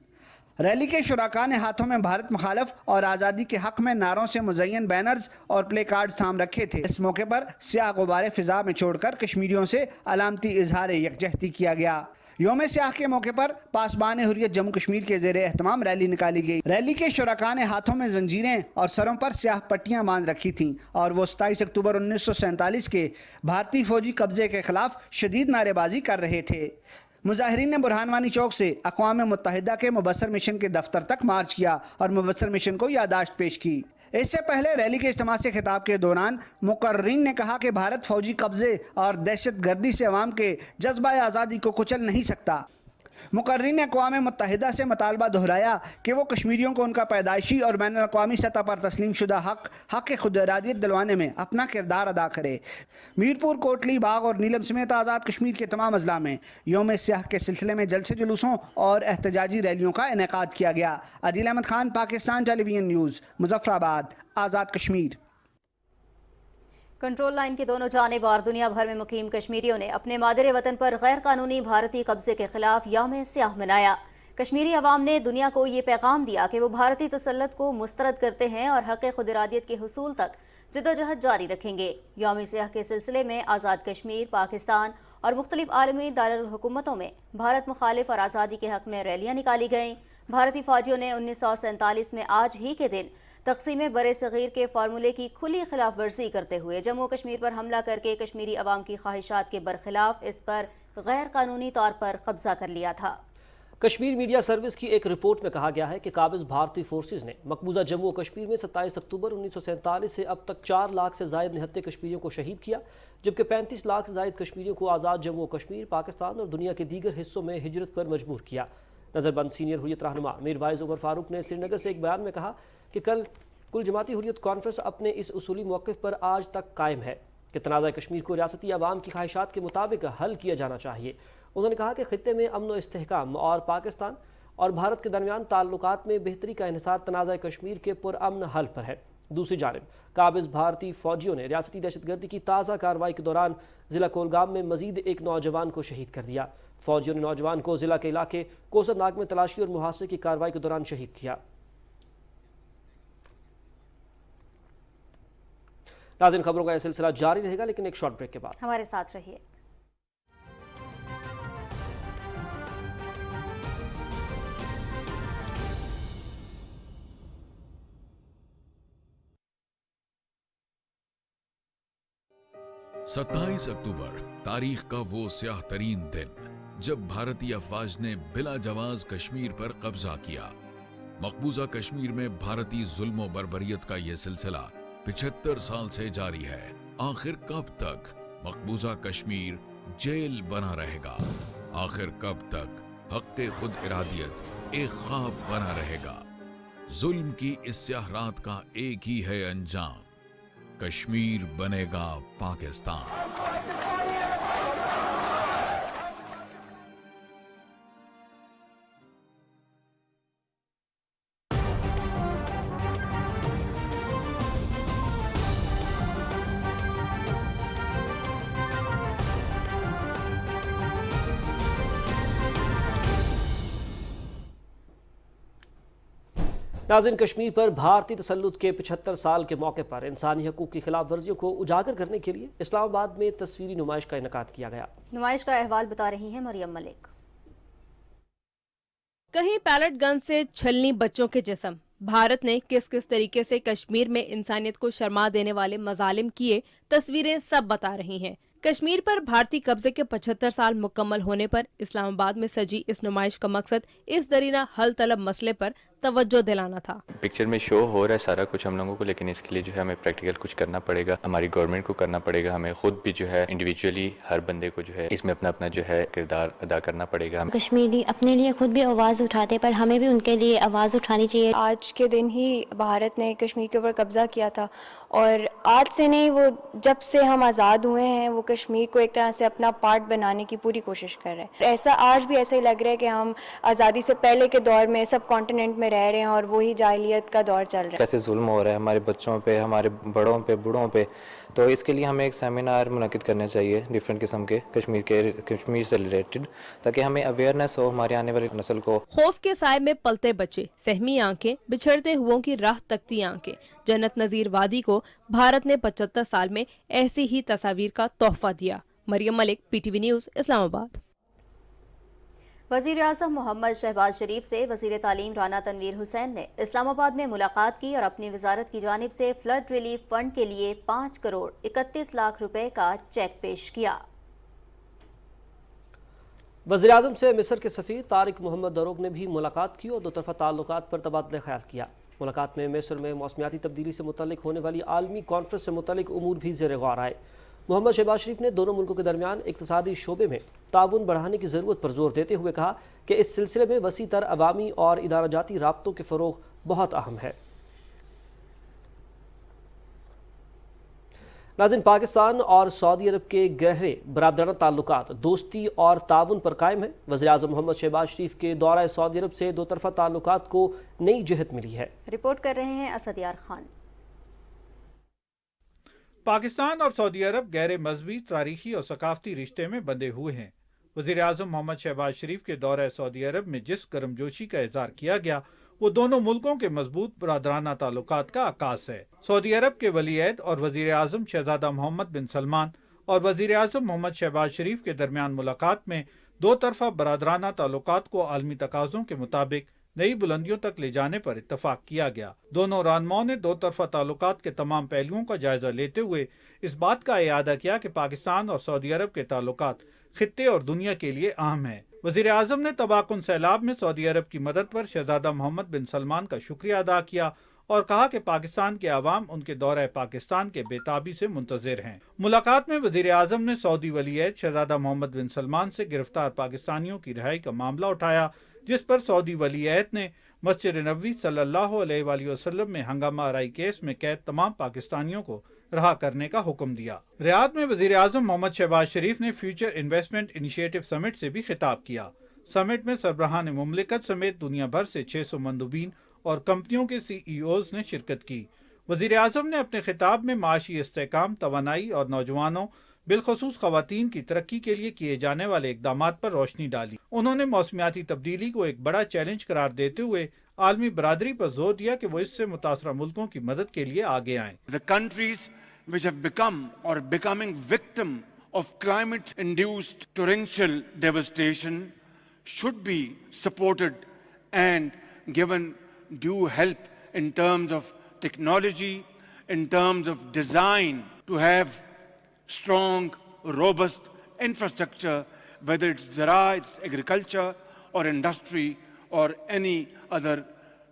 Speaker 19: रैली के शुराका ने हाथों में भारत मुखालफ और आज़ादी के हक़ में नारों से मुज़य्यन बैनर्स और प्ले कार्ड्स थाम रखे थे। इस मौके पर स्याह गुब्बारे फ़िज़ा में छोड़कर कश्मीरियों से अलामती इजहार यकजहती किया गया। यौम स्याह के मौके पर पासबान हुर्रियत जम्मू कश्मीर के ज़ेर एहतमाम रैली निकाली गई। रैली के शुराका ने हाथों में जंजीरें और सरों पर स्याह पट्टियां बांध रखी थीं और वो 27 अक्टूबर 1947 के भारतीय फौजी कब्जे के खिलाफ शदीद नारेबाजी कर रहे थे। मुजाहिरीन ने बुरहानवानी चौक से अक़वाम मुत्तहिदा के मुबस्सर मिशन के दफ्तर तक मार्च किया और मुबस्सर मिशन को यादाश्त पेश की। इससे पहले रैली के इज्तिमा से खिताब के दौरान मुकर्रिरीन ने कहा कि भारत फौजी कब्जे और दहशत गर्दी से अवाम के जज्बा आज़ादी को कुचल नहीं सकता। मुकर्रिरीन ने अक़वाम मुत्तहिदा से मुतालबा दोहराया कि वो कश्मीरियों को उनका पैदाइशी और बैनुल अक़वामी सतह पर तस्लीम शुदा हक़ खुद इरादियत दिलवाने में अपना किरदार अदा करे। मीरपुर, कोटली, बाग और नीलम समेत आज़ाद कश्मीर के तमाम अजला में यौम स्याह के सिलसिले में जलसे जुलूसों और एहतजाजी रैलियों का इनेकाद किया गया। Adil Ahmad Khan, Pakistan television news, Muzaffarabad, Azad Kashmir.
Speaker 2: Control line की दोनों जानिब और दुनिया भर में मुकीम कश्मीरियों ने अपने मादरे वतन पर गैर कानूनी भारतीय कब्जे के खिलाफ यौम स्याह मनाया। कश्मीरी अवाम ने दुनिया को ये पैगाम दिया कि वो भारतीय तसल्लुत को मुस्तरद करते हैं और हक़ खुद इरादियत के हुसूल तक जद्दोजहद जारी रखेंगे। यौम स्याह के सिलसिले में आज़ाद कश्मीर, पाकिस्तान और मुख्तलिफ आलमी दारुल हुकूमतों में भारत मुखालिफ और आज़ादी के हक़ में रैलियाँ निकाली गईं। भारतीय फौजियों ने 1947 में आज ही के दिन तक़सीम बरे सग़ीर के फार्मूले की खुली खिलाफ वर्जी करते हुए जम्मू कश्मीर पर हमला करके कश्मीरी अवाम की ख्वाहिशात के बरखिलाफ इस पर गैर कानूनी तौर पर कब्जा कर लिया था।
Speaker 3: कश्मीर मीडिया सर्विस की एक रिपोर्ट में कहा गया है कि काबिज़ भारतीय फोर्सेज ने मकबूजा जम्मू और कश्मीर में 27 अक्टूबर 1947 से अब तक 4 लाख से ज़ायद निहत्ते कश्मीरियों को शहीद किया, जबकि 35 लाख से ज़ायद कश्मीरियों को आज़ाद जम्मू और कश्मीर, पाकिस्तान और दुनिया के दीगर हिस्सों में हिजरत पर मजबूर किया। नज़रबंद सीनियर हुर्रियत रहनुमा मीर वाइज उमर फारूक ने श्रीनगर से एक बयान में कहा कि कुल जमाती हुर्रियत कॉन्फ्रेंस अपने इस उसूली मौक़िफ़ पर आज तक कायम है कि तनाज़ा कश्मीर को रियासती अवाम की ख्वाहिशात के मुताबिक हल किया जाना चाहिए। उन्होंने कहा कि खित्ते में अमन व इस्तेहकाम और पाकिस्तान और भारत के दरमियान ताल्लुकात में बेहतरी का इन्हिसार तनाज़ा कश्मीर के पुरअमन हल पर है। दूसरी जानिब काबिज़ भारतीय फ़ौजियों ने रियासती दहशतगर्दी की ताज़ा कार्रवाई के दौरान ज़िला कोलगाम में मज़ीद एक नौजवान को शहीद कर दिया। फ़ौजियों ने नौजवान को ज़िला के इलाके कोसरनाग में तलाशी और मुहासरे की कार्रवाई के दौरान शहीद किया। नाज़रीन, खबरों का यह सिलसिला जारी रहेगा, लेकिन एक शॉर्ट ब्रेक के बाद
Speaker 2: हमारे साथ रहिए।
Speaker 6: सत्ताईस अक्टूबर तारीख का वो स्याह तरीन दिन जब भारतीय अफवाज ने बिला जवाज कश्मीर पर कब्जा किया। मकबूजा कश्मीर में भारतीय जुल्म बर्बरियत का ये सिलसिला 75 साल से जारी है। आखिर कब तक मकबूजा कश्मीर जेल बना रहेगा? आखिर कब तक हक़ खुद इरादियत एक ख्वाब बना रहेगा? जुल्म की इस स्याह रात का एक ही है अंजाम, कश्मीर बनेगा पाकिस्तान।
Speaker 3: नाज़रीन, कश्मीर पर भारतीय तसल्लुत के 75 साल के मौके पर इंसानी हकूक़ की खिलाफ वर्जियों को उजागर करने के लिए इस्लामाबाद में तस्वीरी नुमाइश का इनेकाद किया गया।
Speaker 2: नुमाइश का अहवाल बता रही हैं मरियम मलिक।
Speaker 18: कहीं पैलेट गन से छलनी बच्चों के जिस्म, भारत ने किस किस तरीके से कश्मीर में इंसानियत को शर्मा देने वाले मजालिम किए, तस्वीरें सब बता रही हैं। कश्मीर पर भारतीय कब्जे के 75 साल मुकम्मल होने पर इस्लामाबाद में सजी इस नुमाइश का मकसद इस दरीना हल तलब मसले पर तवज्जो दिलाना था।
Speaker 21: पिक्चर में शो हो रहा है सारा कुछ हम लोगों को, लेकिन इसके लिए जो है हमें प्रैक्टिकल कुछ करना पड़ेगा, हमारी गवर्नमेंट को करना पड़ेगा, हमें खुद भी जो है इंडिविजुअली हर बंदे को जो है इसमें अपना अपना जो है किरदार अदा करना पड़ेगा।
Speaker 22: कश्मीरी अपने लिए खुद भी आवाज़ उठाते, पर हमें भी उनके लिए आवाज़ उठानी चाहिए।
Speaker 23: आज के दिन ही भारत ने कश्मीर के ऊपर कब्ज़ा किया था, और आज से नहीं, वो जब से हम आज़ाद हुए हैं वो कश्मीर को एक तरह से अपना पार्ट बनाने की पूरी कोशिश कर रहे हैं। ऐसा आज भी ऐसा ही लग रहा है कि हम आज़ादी से पहले के दौर में सब कॉन्टिनेंट में रह रहे हैं और वही जाहिलियत का दौर चल रहा है।
Speaker 24: कैसे जुल्म हो रहा है हमारे बच्चों पे, हमारे बड़ों पे, बूढ़ों पे, तो इसके लिए हमें एक सेमिनार मुनक़िद करने चाहिए डिफरेंट किस्म के कश्मीर से रिलेटेड, ताकि हमें अवेयरनेस हो हमारी आने वाली नस्ल को।
Speaker 18: खौफ के साए में पलते बच्चे, सहमी आंखें, बिछड़ते हुओं की राह तकती आंखें। जन्नत नज़ीर वादी को भारत ने 75 साल में ऐसी ही तस्वीर का तोहफा दिया। Maryam Malik, PTV news, Islamabad.
Speaker 2: वज़ीर आज़म मोहम्मद शहबाज शरीफ से वज़ीर तालीम राना तनवीर हुसैन ने इस्लामाबाद में मुलाकात की और अपनी वजारत की जानिब से फ्लड रिलीफ फंड के लिए 5 करोड़ 31 लाख रुपए का चेक पेश किया।
Speaker 3: वज़ीर आज़म से मिस्र के सफ़ीर तारिक मोहम्मद दरोग ने भी मुलाकात की और दो तरफ़ा ताल्लुकात पर तबादला ख्याल किया। मुलाकात में मिस्र में मौसमियाती तब्दीली से मुतल्लिक होने वाली आलमी कॉन्फ्रेंस से मुतल्लिक उमूर भी ज़ेर गौर आए। मोहम्मद शहबाज शरीफ ने दोनों मुल्कों के दरमियान इक़्तिसादी शोबे में ताउन बढ़ाने की ज़रूरत पर जोर देते हुए कहा कि इस सिलसिले में वसी तर अवामी और इदारा जाती राब्तों के फ़रोग़ बहुत अहम है। नाज़रीन, पाकिस्तान और सऊदी अरब के गहरे बरादराना ताल्लुकात दोस्ती और ताउन पर कायम है। वज़ीर आज़म मोहम्मद शहबाज शरीफ के दौरा सऊदी अरब से दो तरफ़ा ताल्लुकात को नई जहत मिली है।
Speaker 2: रिपोर्ट कर रहे हैं असद यार खान।
Speaker 25: पाकिस्तान और सऊदी अरब गहरे मजहबी, तारीखी और सकाफती रिश्ते में बंधे हुए हैं। वज़ीर आज़म मोहम्मद शहबाज शरीफ के दौरा सऊदी अरब में जिस गर्मजोशी का इज़हार किया गया वो दोनों मुल्कों के मजबूत बरादराना ताल्लुकात का आकाश है। सऊदी अरब के वली-ए-अहद और वज़ीर आज़म शहज़ादा मोहम्मद बिन सलमान और वज़ीर आज़म मोहम्मद शहबाज शरीफ के दरमियान मुलाकात में दो तरफ़ा बरादराना ताल्लुकात को आलमी तकाज़ों के मुताबिक नई बुलंदियों तक ले जाने पर इत्तफाक किया गया। दोनों रहनुमाओं ने दो तरफ़ा ताल्लुकात के तमाम पहलुओं का जायजा लेते हुए इस बात का इयादा किया कि पाकिस्तान और सऊदी अरब के ताल्लुकात खित्ते और दुनिया के लिए अहम हैं। वज़ीर आज़म ने तबाकुन सैलाब में सऊदी अरब की मदद पर शहज़ादा मोहम्मद बिन सलमान का शुक्रिया अदा किया और कहा कि पाकिस्तान के अवाम उनके दौरे पाकिस्तान के बेताबी से मुंतज़िर हैं। मुलाकात में वज़ीर आज़म ने सऊदी वली-ए-अहद शहज़ादा मोहम्मद बिन सलमान से गिरफ्तार पाकिस्तानियों की रिहाई का मामला उठाया, जिस पर सऊदी वली-ए-अहद ने मस्जिद नबवी सल्लल्लाहु अलैहि वसल्लम में हंगामा आराई केस में कैद तमाम पाकिस्तानियों को रहा करने का हुक्म दिया। रियाद में वज़ीर आज़म मोहम्मद शहबाज शरीफ ने फ्यूचर इन्वेस्टमेंट इनिशिएटिव समिट से भी खिताब किया। समिट में सरबराहान मुमलिकत समेत दुनिया भर से 600 मंदूबीन और कंपनियों के CEOs ने शिरकत की। वज़ीर आज़म ने अपने खिताब में माशी इस्तेहकाम, तवानाई और नौजवानों बिलखसूस ख़वातीन की तरक्की के लिए किए जाने वाले इक़दामात पर रोशनी डाली। उन्होंने मौसमियाती तब्दीली को एक बड़ा चैलेंज करार देते हुए आलमी बरादरी पर जोर दिया कि वो इससे मुतासरा मुल्कों की मदद के लिए आगे आएं।
Speaker 20: The countries which have become or becoming victim of climate-induced torrential devastation should be supported and given due help in terms of technology, in terms of design, to have strong, robust infrastructure, whether it's ziraat, it's agriculture, or industry, or any other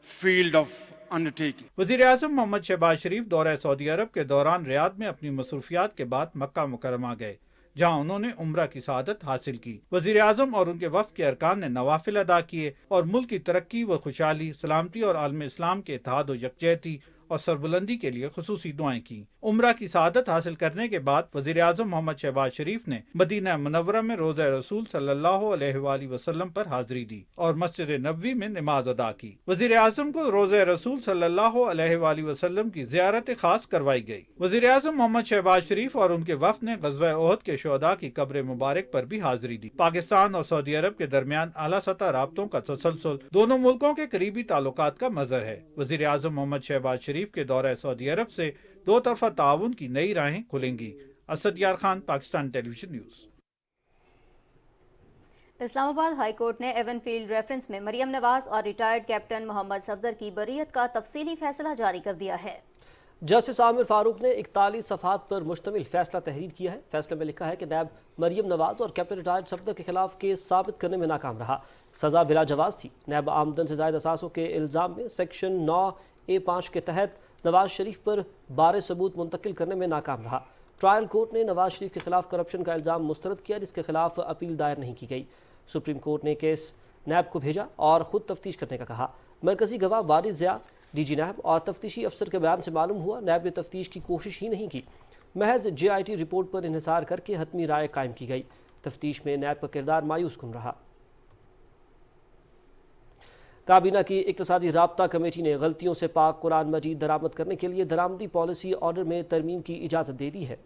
Speaker 20: field of undertaking.
Speaker 25: वज़ीर आज़म मोहम्मद शहबाज शरीफ दौरा Saudi अरब के दौरान Riyadh में अपनी मसरूफियात के बाद मक्का मुकरमा गए, जहां उन्होंने उम्रा की सआदत हासिल की। वज़ीर आज़म और उनके वफ़द के अरकान ने नवाफिल अदा किए और मुल्क की तरक्की व खुशहाली, सलामती और आलम इस्लाम के इत्तेहाद व यकजहती और सरबुलंदी के लिए खुसूसी दुआएं की। उम्रा की सआदत हासिल करने के बाद वज़ीर आज़म मोहम्मद शहबाज शरीफ ने मदीना मुनव्वरा में रोज़ा रसूल सल्लल्लाहु अलैहि वसल्लम पर हाज़िरी दी और मस्जिद नबवी में नमाज अदा की। वज़ीर आज़म को रोज़ा रसूल सल्लल्लाहु अलैहि वसल्लम की ज़ियारत खास करवाई गई। वज़ीर आज़म मोहम्मद शहबाज शरीफ और उनके वफ़द ने ग़ज़वा ओहद के शुहदा की कब्र मुबारक पर भी हाज़िरी दी। पाकिस्तान और सऊदी अरब के दरमियान आला सतह राब्तों का तसलसल दोनों मुल्कों के करीबी ताल्लुकात का मज़हर है। वज़ीर आज़म मोहम्मद शहबाज शरीफ के दौरे सऊदी अरब से दो तरफा ताउन की नई राहें खुलेंगी। असद यार Khan, Pakistan television news.
Speaker 2: Islamabad high court ने एवनफील्ड रेफरेंस में मरियम नवाज और रिटायर्ड कैप्टन मोहम्मद सफदर की बरीयत का तफसीली फैसला जारी कर दिया है।
Speaker 3: جسٹس عامر فاروق نے 41 صفحات پر مشتمل فیصلہ تحریر کیا ہے۔ فیصلے میں لکھا ہے کہ نیب مریم نواز اور کیپٹن ریٹائرڈ صفدر کے خلاف کیس ثابت کرنے میں ناکام رہا، سزا بلا جواز تھی۔ نیب آمدن سے زائد اثاثوں کے الزام میں سیکشن 9A5 کے تحت نواز شریف پر بارے ثبوت منتقل کرنے میں ناکام رہا۔ ٹرائل کورٹ نے نواز شریف کے خلاف کرپشن کا الزام مسترد کیا، جس کے خلاف اپیل دائر نہیں کی گئی۔ سپریم کورٹ نے کیس نیب کو بھیجا اور خود تفتیش کرنے کا کہا۔ مرکزی گواہ وارث ضیاء، ڈی جی نیب اور تفتیشی افسر کے بیان سے معلوم ہوا نیب نے تفتیش کی کوشش ہی نہیں کی، محض JIT رپورٹ پر انحصار کر کے حتمی رائے قائم کی گئی۔ تفتیش میں نیب کا کردار مایوس کن رہا۔ کابینہ کی اقتصادی رابطہ کمیٹی نے غلطیوں سے پاک قرآن مجید درآمد کرنے کے لیے درآمدی پالیسی آرڈر میں ترمیم کی اجازت دے دی ہے۔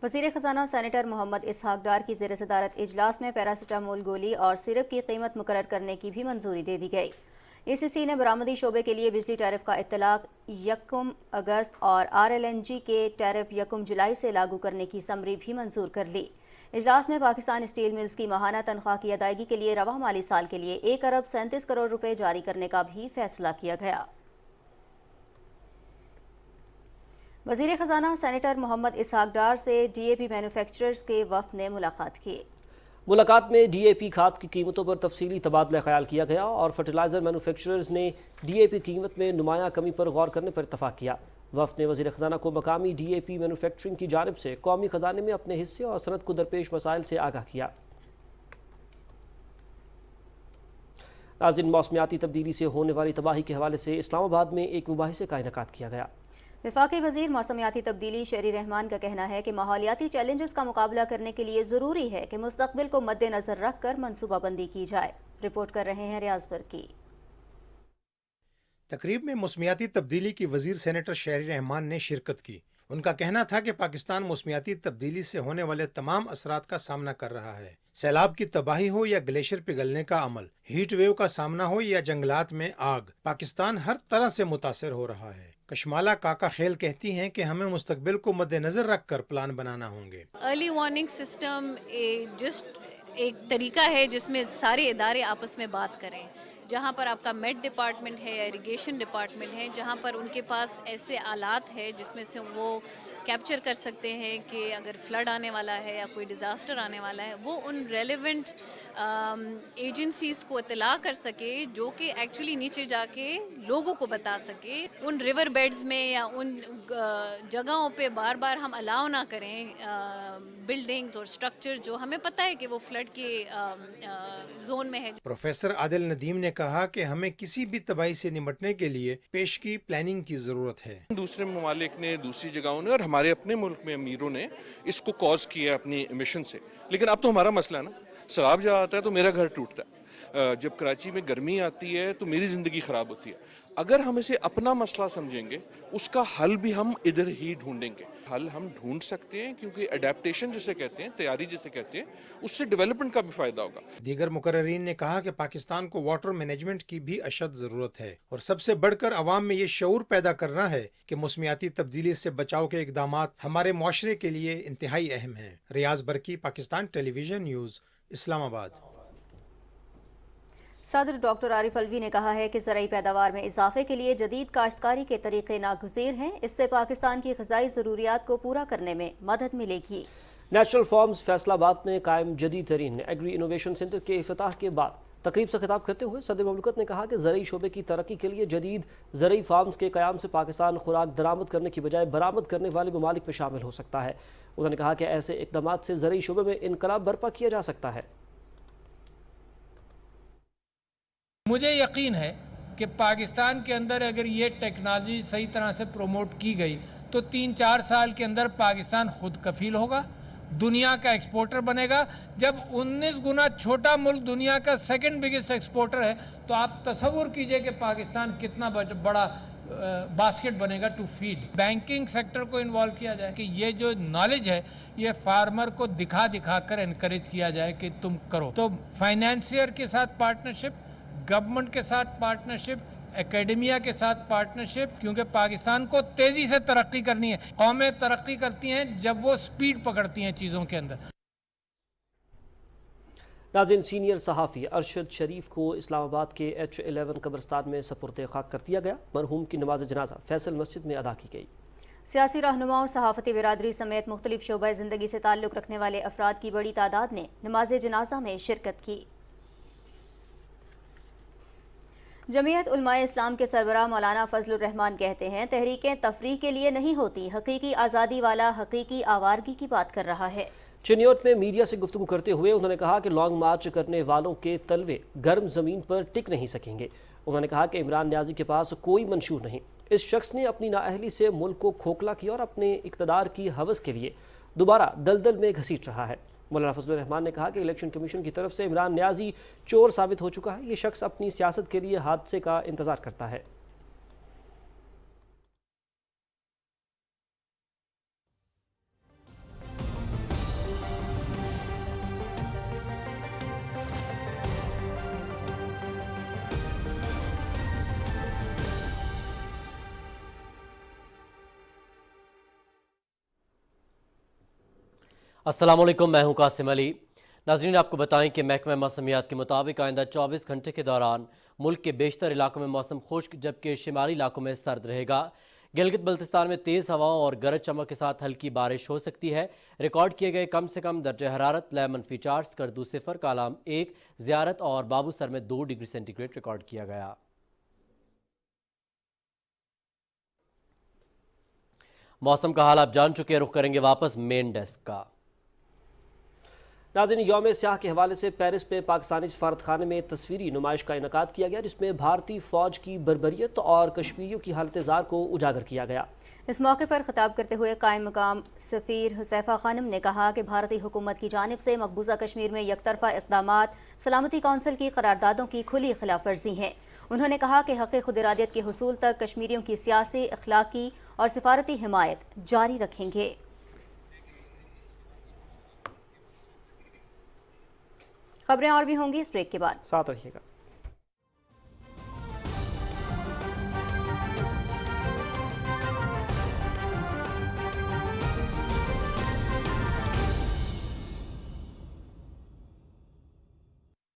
Speaker 2: وزیر خزانہ سینیٹر محمد اسحاق ڈار کی زیر صدارت اجلاس میں پیراسیٹامول گولی اور سیرپ کی قیمت مقرر کرنے کی بھی منظوری دے دی گئی۔ ECC نے برآمدی شعبے کے لیے بجلی ٹیرف کا اطلاق 1 اگست اور RLNG کے ٹیرف 1 جولائی سے لاگو کرنے کی سمری بھی منظور کر لی۔ اجلاس میں پاکستان اسٹیل ملز کی ماہانہ تنخواہ کی ادائیگی کے لیے رواں مالی سال کے لیے 1 ارب 37 کروڑ روپے جاری کرنے کا بھی فیصلہ کیا گیا۔ وزیر خزانہ سینیٹر محمد اسحاق ڈار سے DAP مینوفیکچررز کے وفد نے ملاقات کی۔
Speaker 3: ملاقات میں DAP کھاد کی قیمتوں پر تفصیلی تبادلہ خیال کیا گیا اور فرٹیلائزر مینوفیکچررز نے DAP قیمت میں نمایاں کمی پر غور کرنے پر اتفاق کیا۔ وفد نے وزیر خزانہ کو مقامی DAP مینوفیکچرنگ کی جانب سے قومی خزانے میں اپنے حصے اور صنعت کو درپیش مسائل سے آگاہ کیا۔ ناظرین، موسمیاتی تبدیلی سے ہونے والی تباہی کے حوالے سے اسلام آباد میں ایک مباحثے کا انعقاد کیا گیا۔
Speaker 2: وفاقی وزیر موسمیاتی تبدیلی شہری رحمان کا کہنا ہے کہ ماحولیاتی چیلنجز کا مقابلہ کرنے کے لیے ضروری ہے کہ مستقبل کو مد نظر رکھ کر منصوبہ بندی کی جائے۔ رپورٹ کر رہے ہیں ریاض برکی۔
Speaker 10: تقریب میں موسمیاتی تبدیلی کی وزیر سینیٹر شہری رحمان نے شرکت کی۔ ان کا کہنا تھا کہ پاکستان موسمیاتی تبدیلی سے ہونے والے تمام اثرات کا سامنا کر رہا ہے۔ سیلاب کی تباہی ہو یا گلیشیئر پگھلنے کا عمل، ہیٹ ویو کا سامنا ہو یا جنگلات میں آگ، پاکستان ہر طرح سے متاثر ہو رہا ہے۔ کشمالہ کاکا خیل کہتی ہیں کہ ہمیں مستقبل کو مد نظر رکھ کر پلان بنانا ہوں گے۔
Speaker 1: ارلی وارننگ سسٹم جسٹ ایک طریقہ ہے جس میں سارے ادارے آپس میں بات کریں۔ جہاں پر آپ کا میٹ ڈپارٹمنٹ ہے یا اریگیشن ڈپارٹمنٹ ہے، جہاں پر ان کے پاس ایسے آلات ہے جس میں سے وہ کیپچر کر سکتے ہیں کہ اگر فلڈ آنے والا ہے یا کوئی ڈیزاسٹر آنے والا ہے، وہ ان ریلیونٹ ایجنسیز کو اطلاع کر سکے جو کہ ایکچولی نیچے جا کے لوگوں کو بتا سکے۔ ان ریور بیڈز میں یا ان جگہوں پہ بار بار ہم الاؤ نہ کریں بلڈنگز اور سٹرکچر جو ہمیں پتہ ہے کہ وہ فلڈ کے زون میں ہے۔
Speaker 10: پروفیسر عادل ندیم نے کہا کہ ہمیں کسی بھی تباہی سے نمٹنے کے لیے پیشگی پلاننگ کی ضرورت ہے۔
Speaker 4: دوسرے ممالک نے، دوسری جگہوں نے اور ہمارے اپنے ملک میں امیروں نے اس کو کاز کیا اپنی ایمیشن سے، لیکن اب تو ہمارا مسئلہ ہے نا، سیلاب جب آتا ہے تو میرا گھر ٹوٹتا ہے، جب کراچی میں گرمی آتی ہے تو میری زندگی خراب ہوتی ہے۔ اگر ہم اسے اپنا مسئلہ سمجھیں گے، اس کا حل بھی ہم ادھر ہی ڈھونڈیں گے۔ حل ہم ڈھونڈ سکتے ہیں کیونکہ اڈیپٹیشن جسے کہتے ہیں، تیاری جسے کہتے ہیں، اس سے ڈیولپمنٹ کا بھی فائدہ ہوگا۔
Speaker 10: دیگر مقررین نے کہا کہ پاکستان کو واٹر مینجمنٹ کی بھی اشد ضرورت ہے اور سب سے بڑھ کر عوام میں یہ شعور پیدا کرنا ہے کہ موسمیاتی تبدیلی سے بچاؤ کے اقدامات ہمارے معاشرے کے لیے انتہائی اہم ہیں۔ ریاض برکی، پاکستان ٹیلی ویژن نیوز، اسلام آباد۔
Speaker 2: صدر ڈاکٹر عارف الوی نے کہا ہے کہ زرعی پیداوار میں اضافے کے لیے جدید کاشتکاری کے طریقے ناگزیر ہیں، اس سے پاکستان کی غذائی ضروریات کو پورا کرنے میں مدد ملے گی۔
Speaker 3: نیچرل فارمز فیصل آباد میں قائم جدید ترین ایگری انوویشن سینٹر کے افتتاح کے بعد تقریب سے خطاب کرتے ہوئے صدر مملکت نے کہا کہ زرعی شعبے کی ترقی کے لیے جدید زرعی فارمز کے قیام سے پاکستان خوراک درآمد کرنے کی بجائے برآمد کرنے والے ممالک میں شامل ہو سکتا ہے۔ انہوں نے کہا کہ ایسے اقدامات سے زرعی شعبے میں انقلاب برپا کیا جا سکتا ہے۔
Speaker 5: مجھے یقین ہے کہ پاکستان کے اندر اگر یہ ٹیکنالوجی صحیح طرح سے پروموٹ کی گئی تو 3-4 سال کے اندر پاکستان خود کفیل ہوگا، دنیا کا ایکسپورٹر بنے گا۔ جب 19 گنا چھوٹا ملک دنیا کا سیکنڈ بگیسٹ ایکسپورٹر ہے تو آپ تصور کیجئے کہ پاکستان کتنا بڑا باسکٹ بنے گا ٹو فیڈ۔ بینکنگ سیکٹر کو انوالو کیا جائے کہ یہ جو نالج ہے یہ فارمر کو دکھا کر انکریج کیا جائے کہ تم کرو۔ تو فائنینسیئر کے ساتھ پارٹنرشپ، گورنمنٹ کے ساتھ پارٹنرشپ، اکیڈمیا کے ساتھ پارٹنرشپ، کیونکہ پاکستان کو تیزی سے ترقی کرنی ہے۔ قومیں ترقی کرتی ہیں جب وہ سپیڈ پکڑتی ہیں چیزوں کے اندر۔
Speaker 3: ناظرین، سینئر صحافی ارشد شریف کو اسلام آباد کے H11 قبرستان میں سپرد خاک کر دیا گیا۔ مرحوم کی نماز جنازہ فیصل مسجد میں ادا کی گئی۔
Speaker 2: सियासी रहनुमाओं, सहाफ़ती बिरादरी समेत मुख्तलिफ शोबे ज़िंदगी से ताल्लुक़ रखने वाले अफराद की बड़ी तादाद ने नमाज जनाजा में शिरकत की। जमीयत उलमाए इस्लाम के सरबराह मौलाना फजलुर रहमान कहते हैं, तहरीकें तफरीह के लिए नहीं होती, हकीकी आज़ादी वाला हकीकी आवारगी की बात कर रहा है।
Speaker 3: चिन्योट में मीडिया से गुफ्तगू करते हुए उन्होंने कहा कि लॉन्ग मार्च करने वालों के तलवे गर्म ज़मीन पर टिक नहीं सकेंगे। उन्होंने कहा कि इमरान न्याजी के पास कोई मंशूर नहीं। इस शख्स ने अपनी नाअहली से मुल्क को खोखला किया और अपने इक़्तिदार की हवस के लिए दोबारा दलदल में घसीट रहा है। मौलाना फजलुर रहमान ने कहा कि इलेक्शन कमीशन की तरफ से इमरान न्याजी चोर साबित हो चुका है। ये शख्स अपनी सियासत के लिए हादसे का इंतज़ार करता है।
Speaker 7: अस्सलाम वालेकुम, मैं हूं कासिम अली। नाज़रीन, आपको बताएं कि महकमा मौसमियात के मुताबिक आइंदा 24 घंटे के दौरान मुल्क के बेशतर इलाकों में मौसम खुश्क जबकि शिमाली इलाकों में सर्द रहेगा। गिलगित बल्तिस्तान में तेज़ हवाओं और गरज चमक के साथ हल्की बारिश हो सकती है। रिकॉर्ड किए गए कम से कम दर्जा हरारत -4, करदू 0, कालाम 1, ज़ियारत और बाबूसर में 2 डिग्री सेंटीग्रेड रिकॉर्ड किया गया। मौसम का हाल आप जान चुके हैं, रुख करेंगे वापस मेन डेस्क का।
Speaker 3: नाज़रीन, यौम स्याह के हवाले से पेरिस में पाकिस्तानी सफारत खाने में तस्वीरी नुमाइश का इनकाद किया गया, जिसमें भारतीय फ़ौज की बर्बरियत और कश्मीरियों की हालत ज़ार को उजागर किया गया।
Speaker 2: इस मौके पर खिताब करते हुए कायम मकाम सफ़ीर हुसैफा खानम ने कहा कि भारतीय हुकूमत की जानिब से मकबूजा कश्मीर में यकतरफा इक़दामात सलामती कौंसिल की करारदादों की खुली खिलाफ वर्जी हैं। उन्होंने कहा कि हक़ खुद इरादियत के हुसूल तक कश्मीरियों की सियासी, अखलाकी और सिफारती हिमायत जारी रखेंगे। खबरें और भी होंगी इस ब्रेक के बाद,
Speaker 3: साथ रहिएगा।